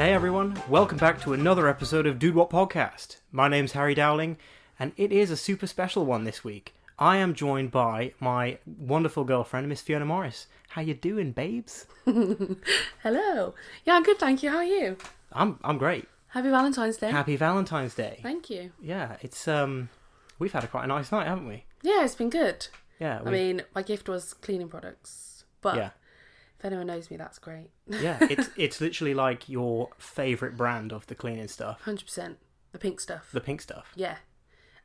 Hey everyone, welcome back to another episode of DudeWutPodcast. My name's Harry Dowling, and it is a super special one this week. I am joined by my wonderful girlfriend, Miss Fiona Morris. How you doing, babes? Hello. Yeah, I'm good, thank you. How are you? I'm great. Happy Valentine's Day. Happy Valentine's Day. Thank you. Yeah, it's we've had quite a nice night, haven't we? Yeah, it's been good. Yeah. I mean, my gift was cleaning products, but yeah. If anyone knows me, that's great. Yeah, it's literally like your favourite brand of the cleaning stuff. 100%. The pink stuff. The pink stuff. Yeah.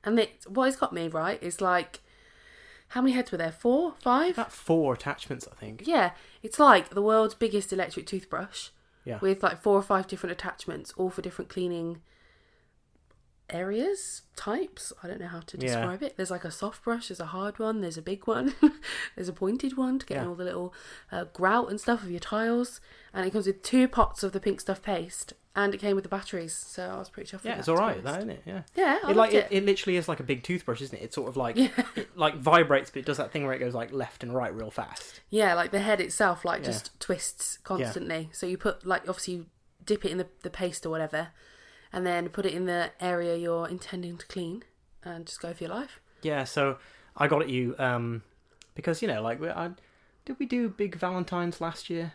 And what it's got me, right, is like, how many heads were there? 4? 5? About 4 attachments, I think. Yeah. It's like the world's biggest electric toothbrush. Yeah. With like 4 or 5 different attachments, all for different cleaning areas, types. I don't know how to describe it. There's like a soft brush, there's a hard one, there's a big one, there's a pointed one to get all the little grout and stuff of your tiles, and it comes with 2 pots of the pink stuff paste, and it came with the batteries, so I was pretty chuffed with that. It's alright, that, isn't it? Yeah. Yeah, I liked it. It literally is like a big toothbrush, isn't it? It's sort of like it like vibrates, but it does that thing where it goes like left and right real fast. Yeah, like the head itself just twists constantly. Yeah. So you put, like, obviously you dip it in the paste or whatever, and then put it in the area you're intending to clean, and just go for your life. Yeah, so I got at you because, you know, like, did we do Big Valentine's last year?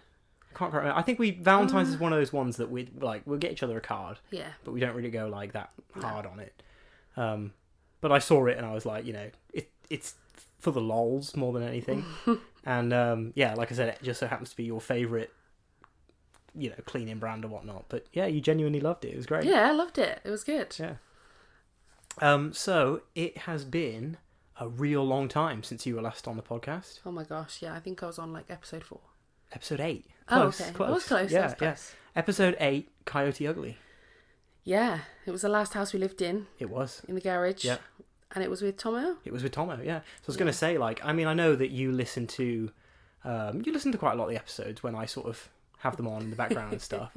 I can't quite remember. I think Valentine's is one of those ones that we'll get each other a card. Yeah. But we don't really go like that hard on it. But I saw it and I was like, you know, it's for the lols more than anything. And like I said, it just so happens to be your favourite, you know, cleaning brand or whatnot. But yeah, you genuinely loved it. It was great. Yeah, I loved it. It was good. Yeah. So it has been a real long time since you were last on the podcast. Oh my gosh, yeah. I think I was on like episode 4. Episode 8. Close. I was close. Yeah. Episode 8, Coyote Ugly. Yeah, it was the last house we lived in. It was. In the garage. Yeah. And it was with Tomo? It was with Tomo, yeah. So I was going to say, like, I mean, I know that you listen to quite a lot of the episodes when I sort of have them on in the background and stuff.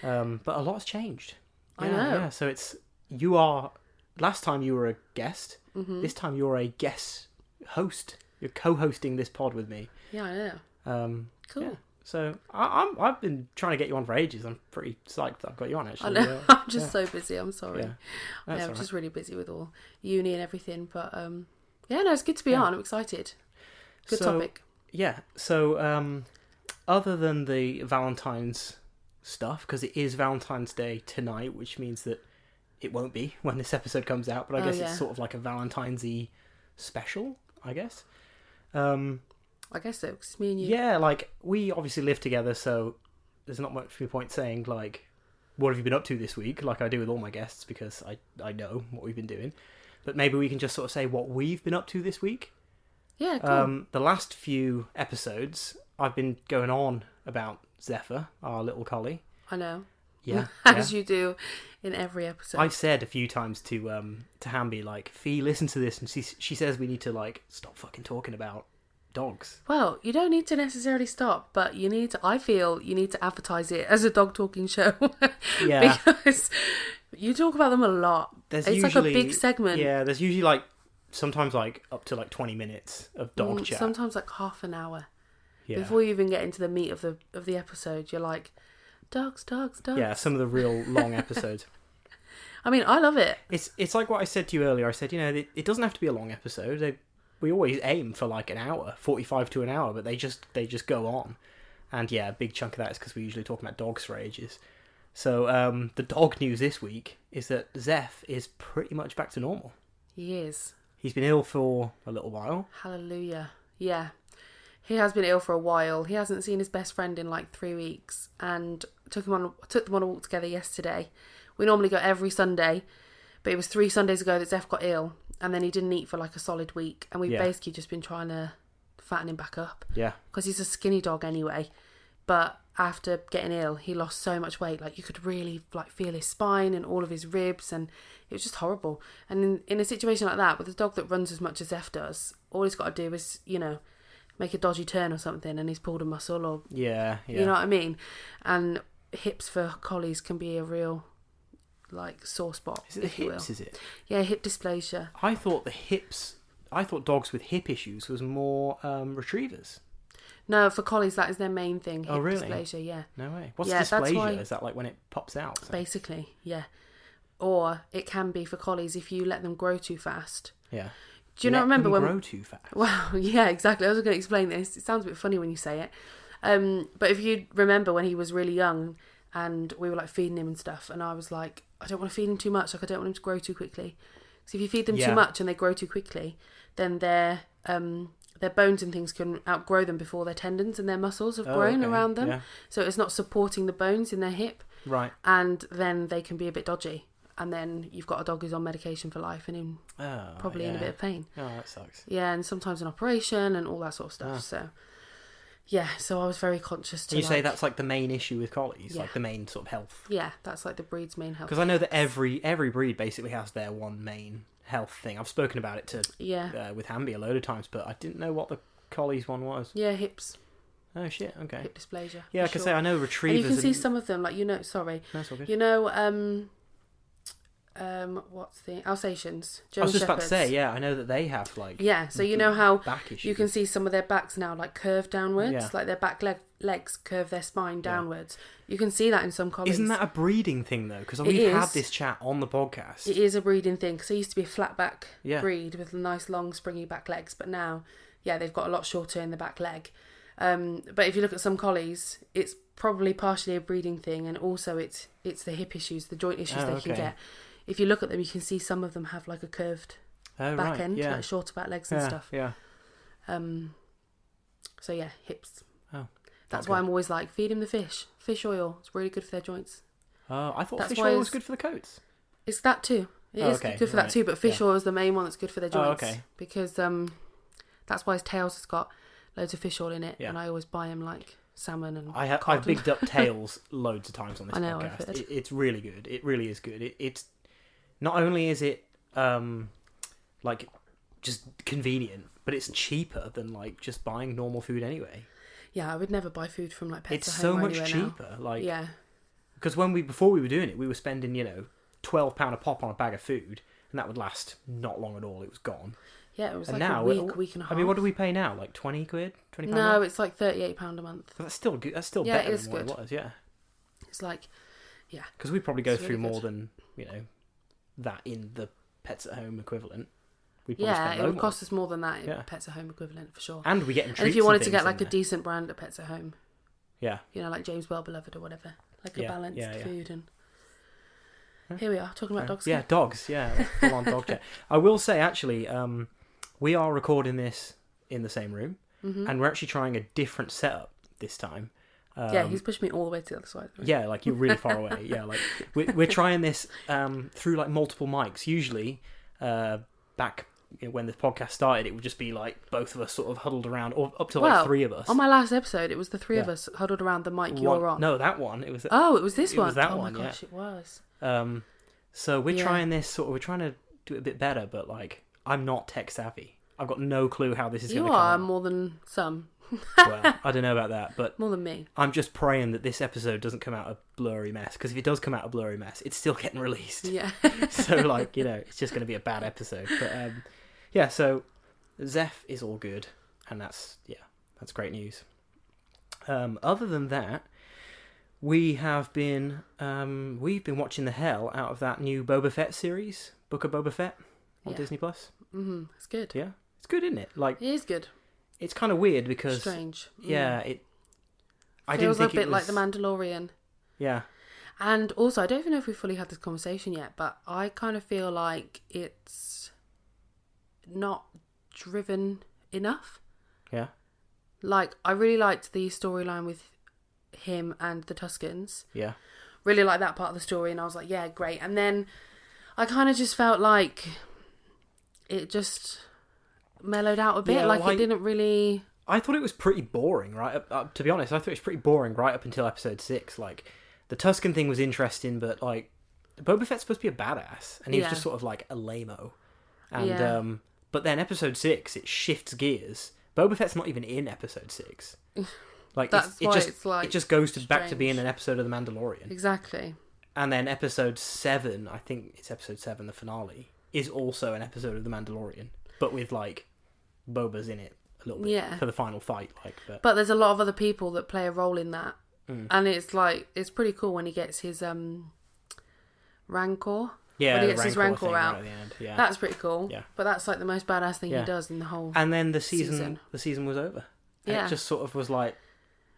But a lot's changed. I know. Yeah, so last time you were a guest. Mm-hmm. This time you're a guest host. You're co-hosting this pod with me. Yeah, I know. Cool. Yeah. So I've been trying to get you on for ages. I'm pretty psyched that I've got you on, actually. I know. I'm just so busy. I'm sorry. Yeah. I'm just really busy with all uni and everything. But it's good to be on. I'm excited. Good topic. Yeah. So other than the Valentine's stuff, because it is Valentine's Day tonight, which means that it won't be when this episode comes out. But I guess it's sort of like a Valentine's-y special, I guess. I guess so, because it's me and you. Yeah, like, we obviously live together, so there's not much point saying, like, what have you been up to this week, like I do with all my guests, because I know what we've been doing. But maybe we can just sort of say what we've been up to this week. Yeah, cool. The last few episodes, I've been going on about Zephyr, our little collie. I know. Yeah. As you do in every episode. I've said a few times to Hamby, like, Fee, listen to this, and she says we need to, like, stop fucking talking about dogs. Well, you don't need to necessarily stop, but I feel you need to advertise it as a dog talking show. Yeah. Because you talk about them a lot. It's usually like a big segment. Yeah, there's usually like sometimes like up to like 20 minutes of dog chat. Sometimes like half an hour. Yeah. Before you even get into the meat of the episode, you're like, dogs. Yeah, some of the real long episodes. I mean, I love it. It's like what I said to you earlier. I said, you know, it doesn't have to be a long episode. We always aim for like an hour, 45 to an hour, but they just go on. And yeah, a big chunk of that is because we usually talk about dogs for ages. So the dog news this week is that Zeph is pretty much back to normal. He is. He's been ill for a little while. Hallelujah. Yeah. He has been ill for a while. He hasn't seen his best friend in like 3 weeks, and took them on a walk together yesterday. We normally go every Sunday, but it was 3 Sundays ago that Zeph got ill. And then he didn't eat for like a solid week. And we've basically just been trying to fatten him back up. Yeah. Because he's a skinny dog anyway. But after getting ill, he lost so much weight. Like, you could really like feel his spine and all of his ribs. And it was just horrible. And in a situation like that, with a dog that runs as much as Zeph does, all he's got to do is, you know, make a dodgy turn or something and he's pulled a muscle or... Yeah. You know what I mean? And hips for collies can be a real... like sore spot. Is it the hips, is it? Yeah, hip dysplasia. I thought dogs with hip issues was more retrievers. No, for collies, that is their main thing. Oh, hip really? dysplasia, yeah. No way. What's Yeah, that's dysplasia? why- Is that like when it pops out? So? Basically, yeah. Or it can be for collies if you let them grow too fast. Yeah. Do you not remember when... grow too fast? Well, yeah, exactly. I was going to explain this. It sounds a bit funny when you say it. But if you remember when he was really young and we were like feeding him and stuff, and I was like, I don't want to feed him too much. Like, I don't want him to grow too quickly. So if you feed them too much and they grow too quickly, then their bones and things can outgrow them before their tendons and their muscles have grown around them. Yeah. So it's not supporting the bones in their hip. Right. And then they can be a bit dodgy. And then you've got a dog who's on medication for life and probably in a bit of pain. Oh, that sucks. Yeah, and sometimes an operation and all that sort of stuff. So, yeah, so I was very conscious to... You say that's like the main issue with collies, like the main sort of health. Yeah, that's like the breed's main health. Because I know that every breed basically has their one main health thing. I've spoken about it with Hamby a load of times, but I didn't know what the collies one was. Yeah, hips. Oh shit! Okay. Hip dysplasia. Yeah, I can say I know retrievers. And you can see some of them, like sorry, that's all good. You know, what's the Alsatians? German I was just Shepherds. about to say, yeah, I know that they have like so you know how back issues. You can see some of their backs now like curved downwards, Yeah. like their back legs curve their spine downwards. You can see that in some collies. Isn't that a breeding thing though? Because we've had this chat on the podcast. It is a breeding thing. Because it used to be a flat back Yeah. breed with nice long springy back legs, but now, they've got a lot shorter in the back leg. But if you look at some collies, it's probably partially a breeding thing, and also it's the hip issues, the joint issues they can get. If you look at them, you can see some of them have like a curved back end, like shorter back legs and stuff. Yeah. So yeah, hips. Oh. That's why I'm always like, feed them the fish oil. It's really good for their joints. Oh, I thought That's fish why oil was good for the coats. It's that too. It is good for that too, but fish oil is the main one that's good for their joints. Oh, okay. Because that's why his tails has got loads of fish oil in it, and I always buy him like salmon and I've bigged up tails loads of times on this podcast. I've heard. It's really good. It really is good. It's not only is it like just convenient, but it's cheaper than like just buying normal food anyway. Yeah, I would never buy food from like Pets It's at so Home or much anywhere cheaper. now. Like yeah, because before we were doing it, we were spending £12 a pop on a bag of food, and that would last not long at all. It was gone. Yeah, it was and like now, a week and a half. I mean, what do we pay now? Like £20? £20? No, it's like £38 a month. That's still good. That's still Yeah, better it is than what good. it was. Yeah. It's like, yeah. Because we probably go It's through really more good. than that in the Pets at Home equivalent. We'd probably Yeah, spend it would more. cost us more than that in Yeah. Pets at Home equivalent for sure. And we get them treats. And if you wanted to things get in like a there. decent brand at Pets at Home, Yeah. like James Well Beloved or whatever, like a Yeah, balanced yeah. food. And here we are talking about dogs. Yeah, dogs. Yeah, full on dog chat. I will say actually, we are recording this in the same room, and we're actually trying a different setup this time. Yeah, he's pushed me all the way to the other side. Yeah, like you're really far away. Yeah, like we're trying this through like multiple mics. Usually, back when the podcast started, it would just be like both of us sort of huddled around, or up to like three of us. On my last episode, it was the three of us huddled around the mic you're on. No, that one. It was. It was this one. It was that oh one. my gosh, it was. So we're trying this we're trying to do it a bit better, but like I'm not tech savvy. I've got no clue how this is going to come You are out. more than some. Well, I don't know about that, but More than me. I'm just praying that this episode doesn't come out a blurry mess, because if it does come out a blurry mess, it's still getting released. Yeah. So like, it's just going to be a bad episode. But so Zeph is all good, and that's great news. Other than that, we've been watching the hell out of that new Boba Fett series, Book of Boba Fett on Disney Plus. It's good. Yeah, it's good, isn't it? Like, It is good. it's kind of weird because Strange. yeah, I didn't Feels think a bit it was like The Mandalorian. Yeah, And also, I don't even know if we fully had this conversation yet, but I kind of feel like it's not driven enough. yeah, Like, I really liked the storyline with him and the Tuscans. yeah. Really liked that part of the story, and I was like, yeah, great. And then I kind of just felt like it just mellowed out a bit. Yeah, like, like- it didn't really... I thought it was pretty boring, right? To be honest, I thought it was pretty boring right up until episode 6. Like, the Tuscan thing was interesting, but like, Boba Fett's supposed to be a badass, and he was just sort of like a lame-o. And but then episode 6, it shifts gears. Boba Fett's not even in episode 6. Like, it just goes back to being an episode of The Mandalorian. Exactly. And then episode 7, I think it's episode 7, the finale, is also an episode of The Mandalorian, but with like Boba's in it a little bit for the final fight. But there's a lot of other people that play a role in that, and it's pretty cool when he gets his rancor. Yeah, when he gets his rancor out. Right at the end. Yeah, that's pretty cool. Yeah, but that's like the most badass thing he does in the whole. And then the season was over. And it just sort of was like.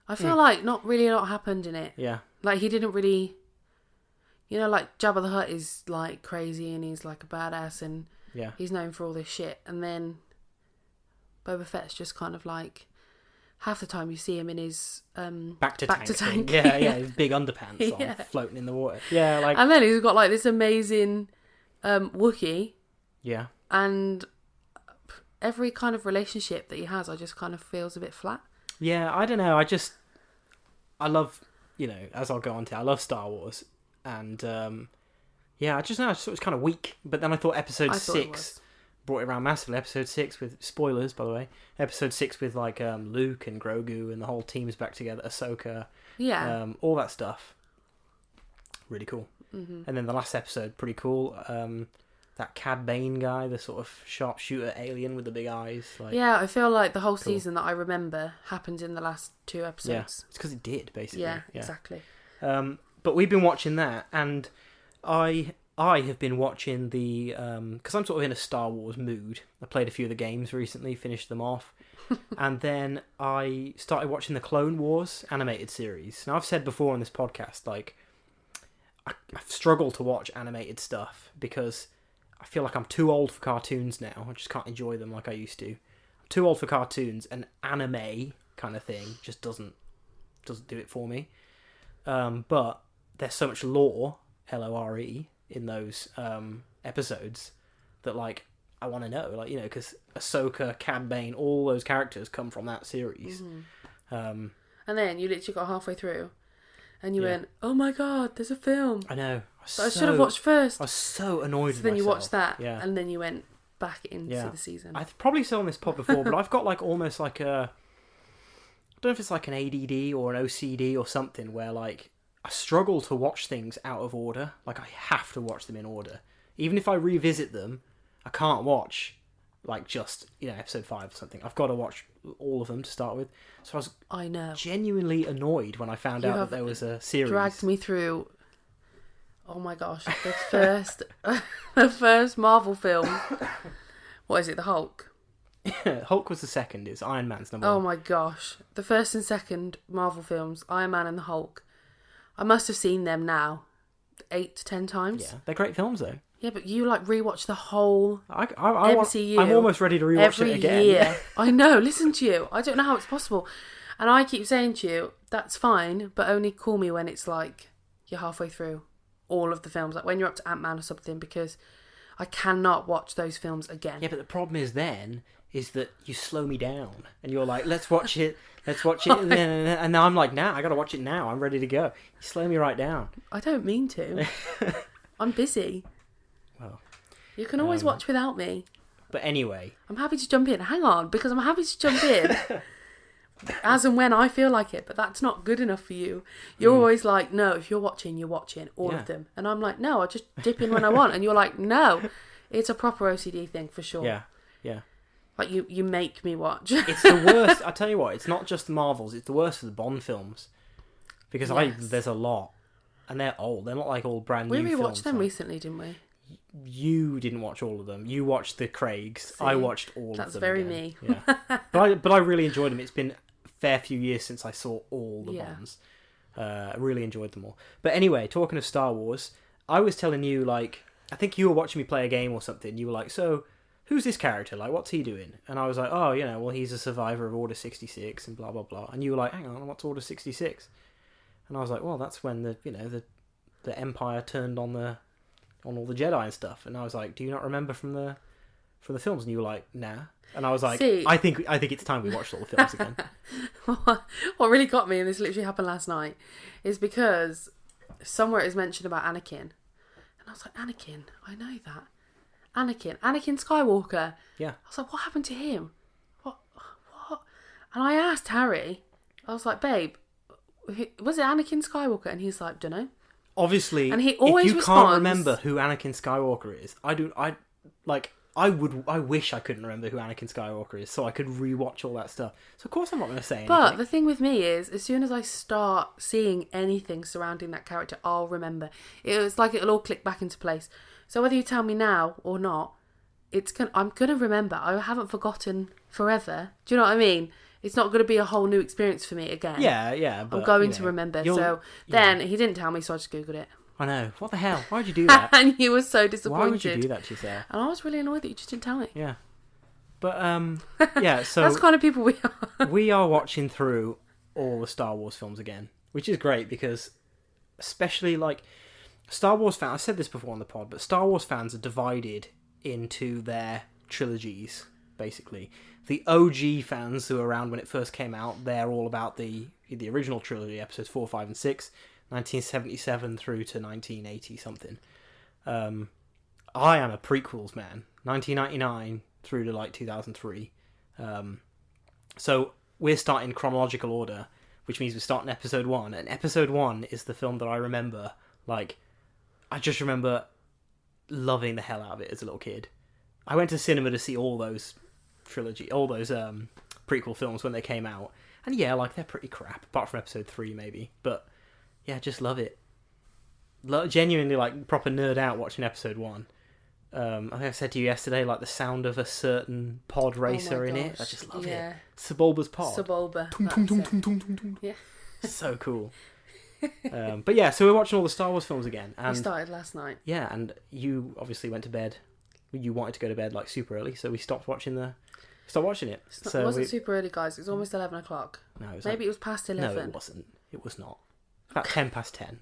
I feel like not really a lot happened in it. Yeah, like he didn't really. Like Jabba the Hutt is like crazy and he's like a badass and he's known for all this shit, and then Boba Fett's just kind of like half the time you see him in his back to tank. Yeah, his big underpants on, floating in the water. Yeah, like, and then he's got like this amazing Wookiee. Yeah, and every kind of relationship that he has, I just kind of feels a bit flat. Yeah, I don't know. I love, as I'll go on to, I love Star Wars, and I just thought it was kind of weak. But then I thought episode 6 brought it around massively. Episode 6 with spoilers, by the way. Episode 6 with like Luke and Grogu and the whole team's back together. Ahsoka, all that stuff. Really cool. Mm-hmm. And then the last episode, pretty cool. That Cad Bane guy, the sort of sharpshooter alien with the big eyes. Like, I feel like the whole season that I remember happened in the last 2 episodes. Yeah, it's because it did, basically. Yeah, exactly. But we've been watching that, and I have been watching the... because I'm sort of in a Star Wars mood. I played a few of the games recently, finished them off. And then I started watching the Clone Wars animated series. Now, I've said before on this podcast, like, I've struggled to watch animated stuff because I feel like I'm too old for cartoons now. I just can't enjoy them like I used to. I'm too old for cartoons, and anime kind of thing just doesn't do it for me. But there's so much lore, Lore, in those episodes that, like, I want to know, like, because Ahsoka, Cad Bane, all those characters come from that series. Mm-hmm. And then you literally got halfway through and you went, oh my god, there's a film. I know. I should have watched first. I was so annoyed with myself. Then you watched that, and then you went back into the season. I've probably said on this pod before, but I've got like almost like a... I don't know if it's like an ADD or an OCD or something where, like, I struggle to watch things out of order. Like, I have to watch them in order. Even if I revisit them, I can't watch, like, just, episode 5 or something. I've got to watch all of them to start with. So I was genuinely annoyed when I found out that there was a series. Dragged me through... Oh my gosh, the first Marvel film. What is it, the Hulk? Hulk was the second, it's Iron Man's number 1. Oh my gosh. The first and second Marvel films, Iron Man and the Hulk. I must have seen them now 8 to 10 times. Yeah, they're great films though. Yeah, but you like rewatch the whole MCU. I'm almost ready to rewatch it again. Every year. I know, listen to you. I don't know how it's possible. And I keep saying to you, that's fine, but only call me when it's like you're halfway through all of the films, like when you're up to Ant-Man or something, because I cannot watch those films again. Yeah, but the problem is that you slow me down and you're like, let's watch it, and then I'm like, nah, I gotta watch it now, I'm ready to go. You slow me right down. I don't mean to. I'm busy. Well, you can always watch without me. But anyway, I'm happy to jump in. Hang on, because I'm happy to jump in as and when I feel like it, but that's not good enough for you. You're always like, no, if you're watching all of them. And I'm like, no, I just dip in when I want. And you're like, no, it's a proper OCD thing for sure. Yeah. Like, you make me watch. It's the worst. I tell you what, it's not just the Marvels, it's the worst for the Bond films. Because there's a lot. And they're old. They're not like all brand new films. We rewatched them recently, didn't we? You didn't watch all of them. You watched the Craigs. I watched all of them. That's very again. me. Yeah. But I really enjoyed them. It's been a fair few years since I saw all the Bonds. I really enjoyed them all. But anyway, talking of Star Wars, I was telling you, like, I think you were watching me play a game or something. You were like, so... who's this character? Like, what's he doing? And I was like, oh, well, he's a survivor of Order 66 and blah, blah, blah. And you were like, hang on, what's Order 66? And I was like, well, that's when the Empire turned on all the Jedi and stuff. And I was like, do you not remember from the films? And you were like, nah. And I was like, I think it's time we watched all the films again. What really got me, and this literally happened last night, is because somewhere it is mentioned about Anakin. And I was like, Anakin? I know that. Anakin Skywalker. Yeah. I was like, what happened to him? What? And I asked Harry, I was like, babe, was it Anakin Skywalker? And he's like, dunno. Obviously, and he always if you can't remember who Anakin Skywalker is, I wish I couldn't remember who Anakin Skywalker is, so I could rewatch all that stuff. So of course I'm not going to say anything. But the thing with me is, as soon as I start seeing anything surrounding that character, I'll remember. It's like it'll all click back into place. So whether you tell me now or not, I'm going to remember. I haven't forgotten forever. Do you know what I mean? It's not going to be a whole new experience for me again. Yeah. But, I'm going to remember. So then he didn't tell me, so I just Googled it. I know. What the hell? Why'd you do that? And you were so disappointed. Why would you do that to yourself? And I was really annoyed that you just didn't tell me. Yeah. But, yeah, so... That's the kind of people we are. We are watching through all the Star Wars films again, which is great because, especially, like, Star Wars fans... I said this before on the pod, but Star Wars fans are divided into their trilogies, basically. The OG fans who were around when it first came out, they're all about the original trilogy, episodes 4, 5, and 6... 1977 through to 1980 something. I am a prequels man. 1999 through to like 2003. So we're starting chronological order, which means we're starting episode 1. And episode 1 is the film that I remember. Like, I just remember loving the hell out of it as a little kid. I went to cinema to see all those prequel films when they came out. And yeah, like, they're pretty crap, apart from episode 3 maybe. But yeah, just love it. Genuinely, like, proper nerd out watching episode 1. I think I said to you yesterday, like, the sound of a certain pod racer in it. I just love it. Sebulba's pod. Sebulba. Yeah. So cool. But yeah, so we're watching all the Star Wars films again. And we started last night. Yeah, and you obviously went to bed. You wanted to go to bed, like, super early, so we stopped watching it. It wasn't super early, guys. It was almost 11 o'clock. No, it was Maybe it was past 11. No, it wasn't. It was not. About 10 past 10.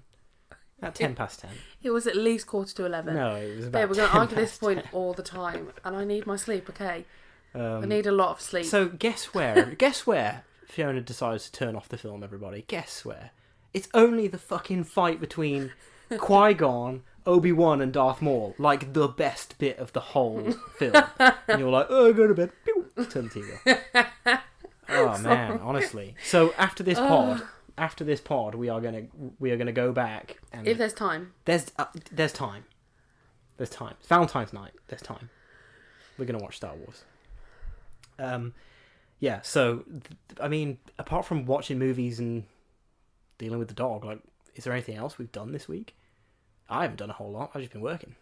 About 10 past 10. It was at least quarter to 11. No, it was about Babe, we're going to argue this point all the time, and I need my sleep, okay? I need a lot of sleep. So guess where Fiona decides to turn off the film, everybody? Guess where? It's only the fucking fight between Qui-Gon, Obi-Wan and Darth Maul. Like, the best bit of the whole film. And you're like, oh, go to bed. Pew! Turn the TV off. Oh, man, honestly. So after this pod, we are gonna go back and if there's time. There's time. There's time. It's Valentine's night. There's time. We're gonna watch Star Wars. Yeah. So, I mean, apart from watching movies and dealing with the dog, like, is there anything else we've done this week? I haven't done a whole lot. I've just been working.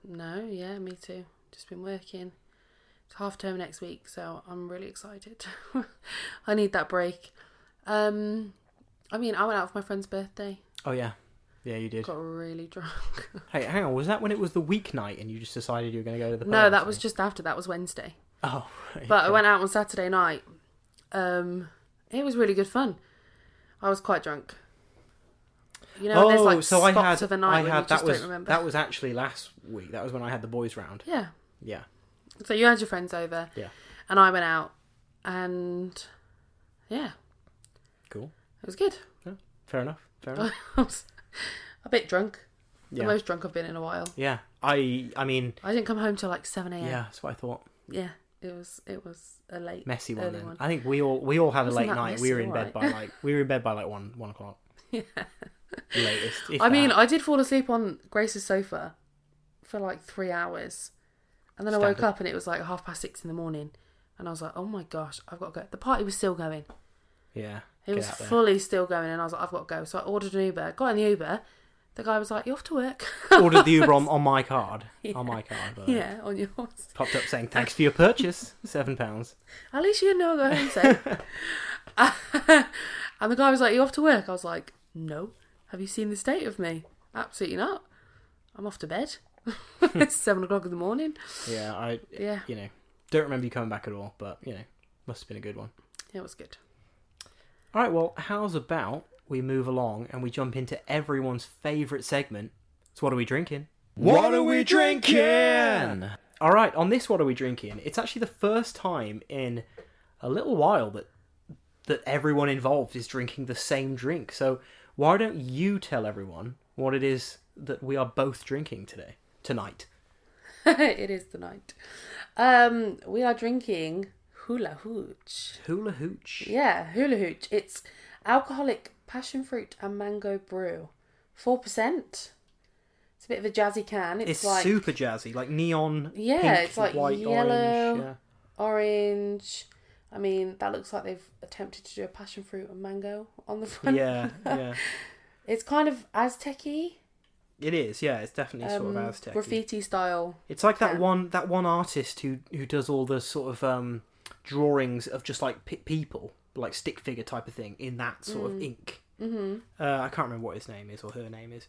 No. Yeah. Me too. Just been working. It's half term next week, so I'm really excited. I need that break. I mean, I went out for my friend's birthday. Oh, yeah. Yeah, you did. Got really drunk. Hey, hang on. Was that when it was the weeknight and you just decided you were going to go to the pub? No, that was just after. That was Wednesday. Oh, right. But I went out on Saturday night. It was really good fun. I was quite drunk. You know, there's like so spots of a night when you just don't remember. That was actually last week. That was when I had the boys round. Yeah. Yeah. So you had your friends over. Yeah. And I went out. And yeah. Cool. It was good. Yeah, fair enough. I was a bit drunk. Yeah. The most drunk I've been in a while. Yeah. I mean... I didn't come home till like 7 a.m. Yeah, that's what I thought. Yeah. It was a late, messy one then. one. I think we all had a late night. Messy, we were in bed by like 1 o'clock. Yeah. Latest. I mean, I did fall asleep on Grace's sofa for like 3 hours. And then I woke up and it was like 6:30 in the morning. And I was like, oh my gosh, I've got to go. The party was still going. Yeah. It was fully still going, and I was like, I've got to go. So I ordered an Uber. Got in the Uber. The guy was like, you're off to work. Ordered the Uber on my card. Yeah. On my card. Yeah, on yours. Popped up saying, thanks for your purchase. £7. At least you know I got home safe. And the guy was like, you off to work? I was like, no. Have you seen the state of me? Absolutely not. I'm off to bed. It's 7 o'clock in the morning. Yeah, don't remember you coming back at all, but, must have been a good one. It was good. All right, well, how's about we move along and we jump into everyone's favourite segment? It's What Are We Drinking? What are we drinking? All right, on this What Are We Drinking, it's actually the first time in a little while that everyone involved is drinking the same drink. So why don't you tell everyone what it is that we are both drinking tonight? It is tonight. We are drinking Hula Hooch. Hula Hooch. Yeah, Hula Hooch. It's alcoholic passion fruit and mango brew. 4%. It's It's a bit of a jazzy can. It's like super jazzy, like neon. Yeah, pink, it's like white, yellow, orange. I mean, that looks like they've attempted to do a passion fruit and mango on the front. Yeah, yeah. It's kind of Aztec-y. It is, yeah. It's definitely sort of Aztec. Graffiti style. It's like that one artist who does all the sort of drawings of just like people, like stick figure type of thing in that sort of ink. Mm-hmm. I can't remember what his name is or her name is.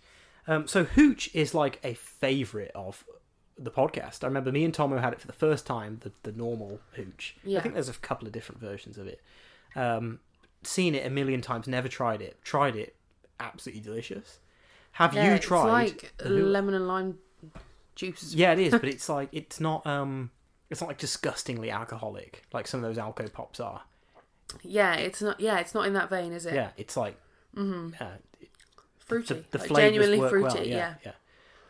So Hooch is like a favourite of the podcast. I remember me and Tomo had it for the first time, the normal Hooch. Yeah. I think there's a couple of different versions of it. Seen it a million times, never tried it. Tried it, absolutely delicious. Have you tried? It's like lemon and lime juice. Yeah, it is, but it's like it's not like disgustingly alcoholic like some of those alco pops are. Yeah, it's not. Yeah, it's not in that vein, is it? Yeah, it's like fruity. The like flavors genuinely work fruity. well.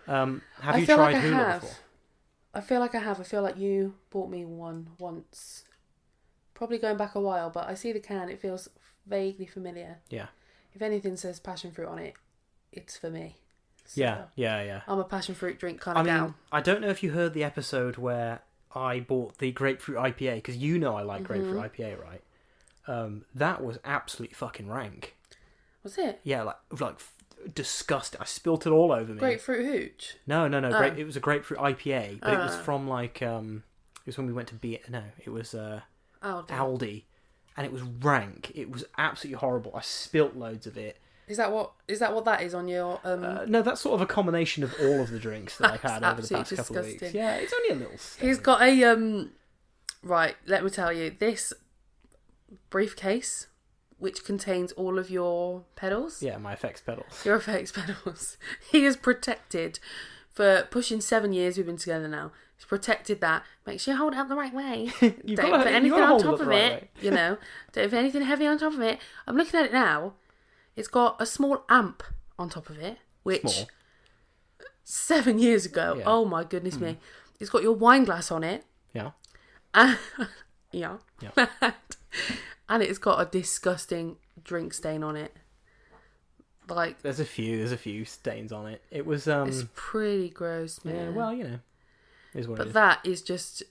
Yeah. Have you tried hula before? I feel like I have. I feel like you bought me one once. Probably going back a while, but I see the can. It feels vaguely familiar. Yeah. If anything says passion fruit on it, it's for me. So Yeah. I'm a passion fruit drink kind of gal. I don't know if you heard the episode where I bought the grapefruit IPA, because you know I like grapefruit IPA, right? That was absolutely fucking rank. Was it? Yeah, like disgusting. I spilt it all over me. Grapefruit hooch? No. It was a grapefruit IPA, but it was from like it was when we went to it was Aldi, and it was rank. It was absolutely horrible. I spilt loads of it. Is that what that is on your? No, that's sort of a combination of all of the drinks that I've had over the past couple of weeks. Yeah, it's only a little stain. He's got a right. Let me tell you, this briefcase, which contains all of your pedals. Yeah, my effects pedals. Your effects pedals. He is protected for pushing 7 years. We've been together now. He's protected that. Make sure you hold it up the right way. Don't put anything on top of it. You know, don't put anything heavy on top of it. I'm looking at it now. It's got a small amp on top of it, which 7 years ago, oh my goodness me. It's got your wine glass on it. Yeah. Yeah. And it's got a disgusting drink stain on it. Like there's a few stains on it. It was it's pretty gross, man. Yeah, well, you know. Is what but it is. that is just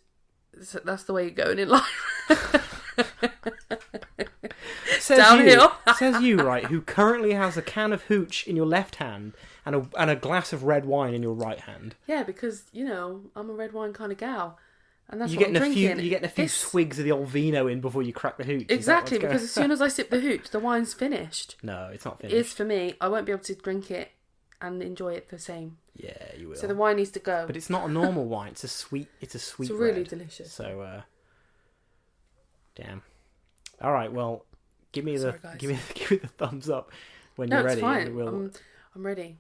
that's the way you're going in life. Downhill. Says you, right, who currently has a can of hooch in your left hand and a glass of red wine in your right hand. Yeah, because, you know, I'm a red wine kind of gal. And that's you're what I'm getting drinking. You're getting a few swigs of the old vino in before you crack the hooch. Exactly, because as soon as I sip the hooch, the wine's finished. No, it's not finished. It is for me. I won't be able to drink it and enjoy it the same. Yeah, you will. So the wine needs to go. But it's not a normal wine. It's a sweet It's really red. Delicious. So, damn. All right, well, give me the thumbs up when you're ready. No, it's fine. I'm ready.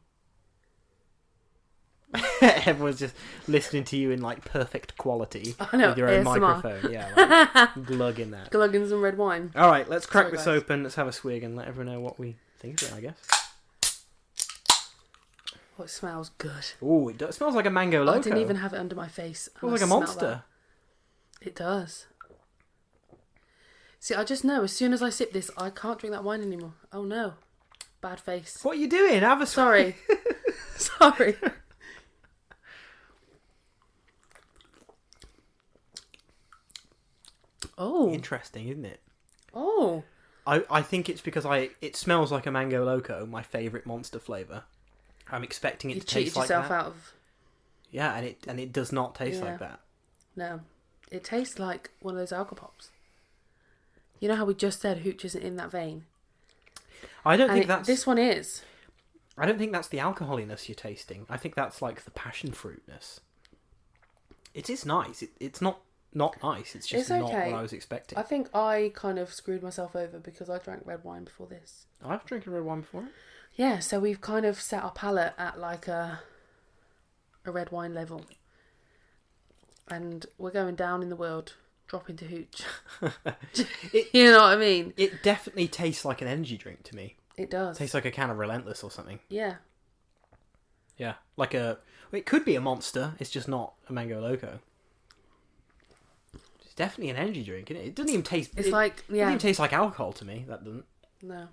Everyone's just listening to you in like perfect quality with your own ASMR. microphone. Yeah, like, glugging that. Glugging some red wine. All right, let's crack this open. Let's have a swig and let everyone know what we think of it, I guess. Oh, it smells good. Oh, it smells like a mango loco. I didn't even have it under my face. It smells like a monster. It does. See, I just know as soon as I sip this, I can't drink that wine anymore. Oh no. Bad face. What are you doing? Have a Sorry. Sorry. Oh. Interesting, isn't it? Oh. I think it's because it smells like a mango loco, my favourite monster flavour. I'm expecting it to taste like that. You cheated yourself out of... Yeah, and it does not taste like that. No. It tastes like one of those alcohol pops. You know how we just said hooch isn't in that vein? I don't think that's... This one is. I don't think that's the alcoholiness you're tasting. I think that's like the passion fruitness. It is nice. It's not nice. It's just not what I was expecting. I think I kind of screwed myself over because I drank red wine before this. I've drank red wine before. Yeah, so we've kind of set our palate at like a red wine level. And we're going down in the world, dropping to hooch. You know what I mean? It definitely tastes like an energy drink to me. It does. It tastes like a can of Relentless or something. Yeah. Yeah, like it could be a monster, it's just not a mango loco. It's definitely an energy drink, isn't it? It doesn't even taste... It doesn't even taste like alcohol to me, that doesn't. No.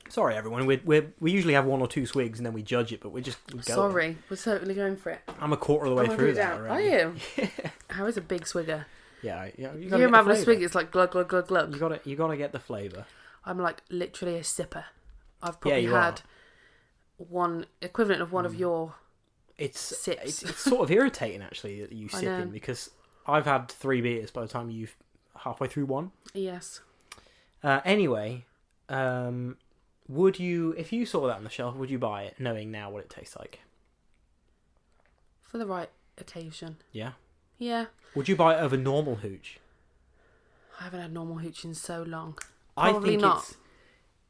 Sorry, everyone. We usually have 1 or 2 swigs and then we judge it, but we're going. Sorry, we're totally going for it. I'm a quarter of the way through that already. Are you? Harry's a big swigger. Yeah. You If you're having a swig, it's like glug glug glug glug. You gotta get the flavour. I'm like literally a sipper. I've probably had one equivalent of one of your sips. It's sort of irritating actually that you sipping because I've had 3 beers by the time you've halfway through one. Yes. Anyway, would you, if you saw that on the shelf, would you buy it knowing now what it tastes like? For the right occasion. Yeah? Yeah. Would you buy it over normal hooch? I haven't had normal hooch in so long. Probably not.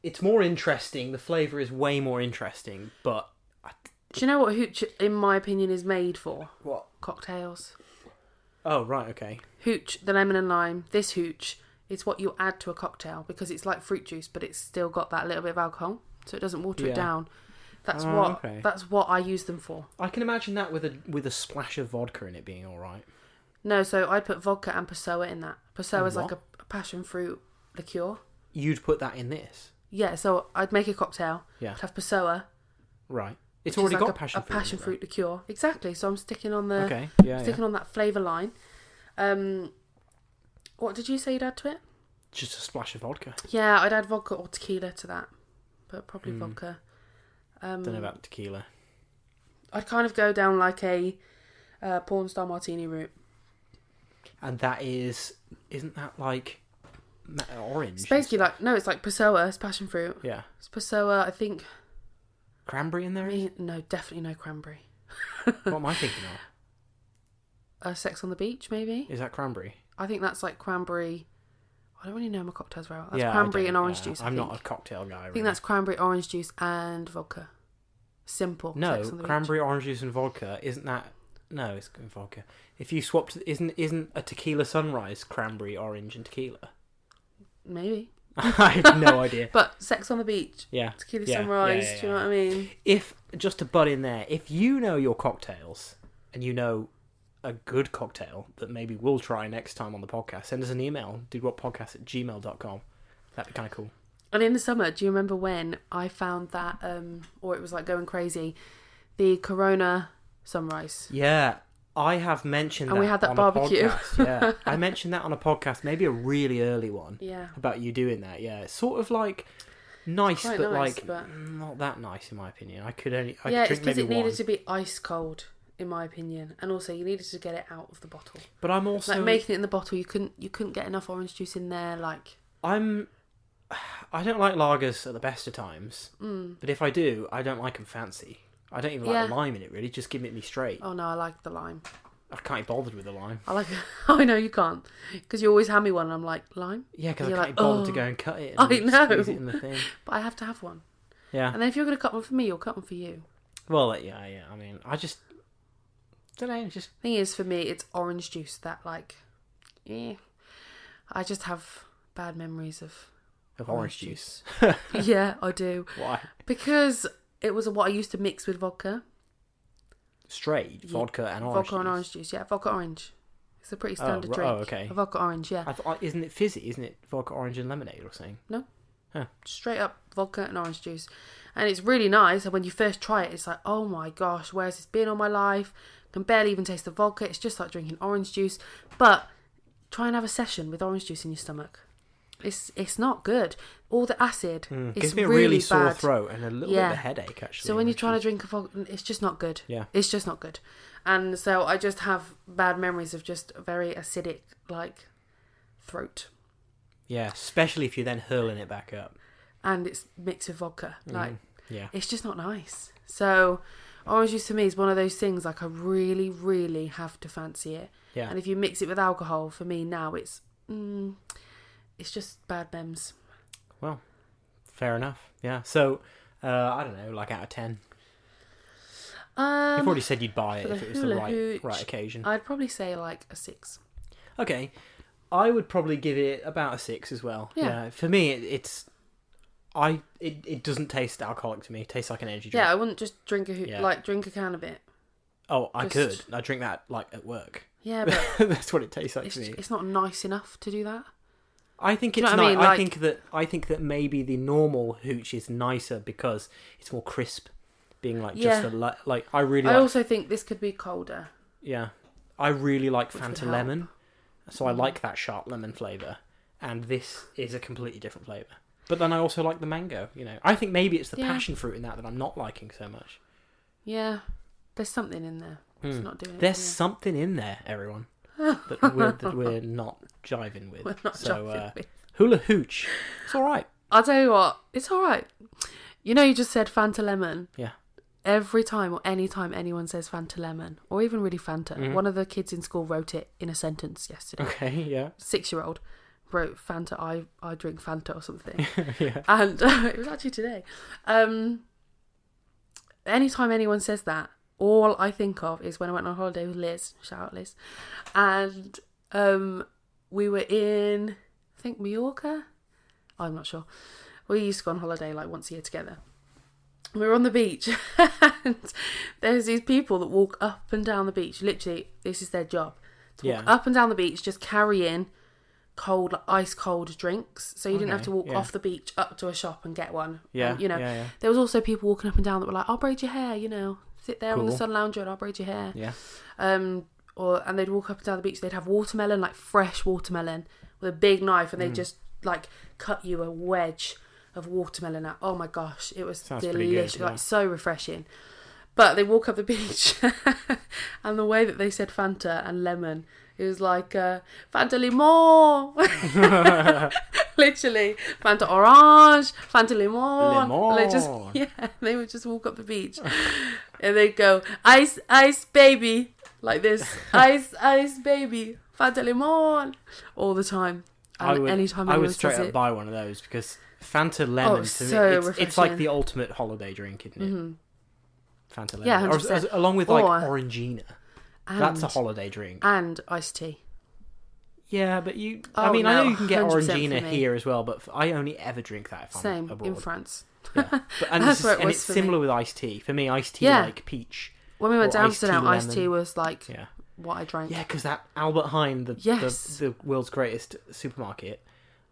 It's more interesting. The flavour is way more interesting, but... Do you know what hooch, in my opinion, is made for? What? Cocktails. Oh, right, okay. Hooch, the lemon and lime, this hooch, is what you add to a cocktail because it's like fruit juice, but it's still got that little bit of alcohol, so it doesn't water it down. That's what I use them for. I can imagine that with a splash of vodka in it being all right. No, so I'd put vodka and Passoa in that. Passoa is like a passion fruit liqueur. You'd put that in this? Yeah, so I'd make a cocktail. Yeah. I'd have Passoa. Right. It's already got passion fruit. A passion fruit liqueur. Exactly. So I'm sticking on the on that flavour line. What did you say you'd add to it? Just a splash of vodka. Yeah, I'd add vodka or tequila to that. But probably vodka. Don't know about tequila. I'd kind of go down like a porn star martini route. And that isn't that like orange? It's basically it's like Passoa, it's passion fruit. Yeah. It's Passoa, I think. Cranberry in there? No, definitely no cranberry. What am I thinking of? Sex on the Beach, maybe? Is that cranberry? I think that's like cranberry. I don't really know my cocktails very well. That's cranberry and orange juice. I'm not a cocktail guy. I think that's cranberry, orange juice, and vodka. Simple. No, cranberry, orange juice, and vodka. Isn't that? No, it's vodka. If you swapped, isn't a tequila sunrise cranberry, orange, and tequila? Maybe. I have no idea. But Sex on the Beach. Yeah. Tequila sunrise. Do you know what I mean? If just to butt in there, if you know your cocktails and you know a good cocktail that maybe we'll try next time on the podcast, send us an email, dudewutpodcast@gmail.com. That'd be kind of cool. And in the summer, do you remember when I found that, or it was like going crazy, the Corona sunrise? Yeah, I have mentioned that. And we had that on barbecue. A podcast. Yeah, I mentioned that on a podcast, maybe a really early one. Yeah. About you doing that. Yeah, it's sort of like nice, but nice, like not that nice in my opinion. I could drink maybe it's because it needed one. to be ice cold, in my opinion, and also you needed to get it out of the bottle. But I'm also like making it in the bottle. You couldn't get enough orange juice in there. Like I don't like lagers at the best of times, but if I do, I don't like them fancy. I don't even like the lime in it, really. Just give it me straight. Oh, no, I like the lime. I can't be bothered with the lime. I like it. I know you can't. Because you always hand me one and I'm like, lime? Yeah, because I can't be bothered to go and cut it and I know. squeeze it in the thing. But I have to have one. Yeah. And then if you're going to cut one for me, you'll cut one for you. Well, yeah. I mean, I just... don't know, just... Thing is, for me, it's orange juice that, like... Yeah. I just have bad memories of orange juice. Yeah, I do. Why? Because it was what I used to mix with vodka. Straight? Vodka and orange Vodka and orange juice, yeah. Vodka orange. It's a pretty standard drink. Oh, okay. A vodka orange, yeah. Isn't it fizzy? Isn't it vodka orange and lemonade or something? No. Huh. Straight up vodka and orange juice. And it's really nice. And when you first try it, it's like, oh my gosh, where's this been all my life? I can barely even taste the vodka. It's just like drinking orange juice. But try and have a session with orange juice in your stomach. It's not good. All the acid gives me a really sore bad. throat and a little bit of a headache, actually. So when you're trying to drink a vodka, it's just not good. Yeah. It's just not good. And so I just have bad memories of just a very acidic, like, throat. Yeah, especially if you're then hurling it back up. And it's mixed with vodka. Like, yeah. It's just not nice. So orange juice to me is one of those things, like, I really, really have to fancy it. Yeah. And if you mix it with alcohol, for me now, it's just bad mems. Well, fair enough. Yeah. So, I don't know, like out of 10. You've already said you'd buy it if it was the right occasion. I'd probably say like a 6. Okay. I would probably give it about a 6 as well. Yeah. For me, it doesn't taste alcoholic to me. It tastes like an energy drink. Yeah, I wouldn't just drink a can of it. Oh, I could. I drink that like at work. Yeah, but that's what it tastes like to me. It's not nice enough to do that. I think Do you it's know what I nice. mean? I think that maybe the normal hooch is nicer because it's more crisp, being like just like I really. I like, also think this could be colder. Yeah, I really like Which would Fanta help. lemon, so I like that sharp lemon flavour, and this is a completely different flavour. But then I also like the mango. You know, I think maybe it's the passion fruit in that I'm not liking so much. Yeah, there's something in there. It's not doing it. There's something in there, everyone, that we're not jiving with. We're not jiving with. Hula hooch, it's all right. I'll tell you what, it's all right. You know, you just said Fanta lemon. Yeah. Every time or any time anyone says Fanta lemon, or even really Fanta, one of the kids in school wrote it in a sentence yesterday. Okay, yeah. 6-year-old wrote Fanta, I drink Fanta or something. Yeah. And it was actually today. Anytime anyone says that, all I think of is when I went on holiday with Liz. Shout out Liz. And we were in, I think, Mallorca? I'm not sure. We used to go on holiday like once a year together. We were on the beach and there's these people that walk up and down the beach. Literally, this is their job. To walk up and down the beach, just carrying cold, like, ice cold drinks. So you didn't have to walk off the beach up to a shop and get one. Yeah. And, you know, there was also people walking up and down that were like, I'll braid your hair, you know. Sit there on the sun lounger and I'll braid your hair. Yeah. And they'd walk up and down the beach. They'd have watermelon, like fresh watermelon, with a big knife, and they'd just like cut you a wedge of watermelon out. Oh my gosh, it was delicious, good, like so refreshing. But they walk up the beach, and the way that they said Fanta and lemon, it was like Fanta limon, literally Fanta orange, Fanta limon. They would just walk up the beach, and they'd go ice, ice, baby, like this, ice, ice, baby, Fanta limon, all the time. And anytime I anyone would straight says up buy one of those because Fanta lemon to me, it's like the ultimate holiday drink, isn't it? Fanta lemon, yeah, 100%. Along with like Orangina. That's a holiday drink. And iced tea. Yeah, but I know you can get Orangina for here as well, but I only ever drink that if I'm abroad. In France. Yeah. And it's similar with iced tea. For me, iced tea like peach. When we went to Amsterdam, iced tea was like what I drank. Yeah, because that Albert Heijn, the world's greatest supermarket,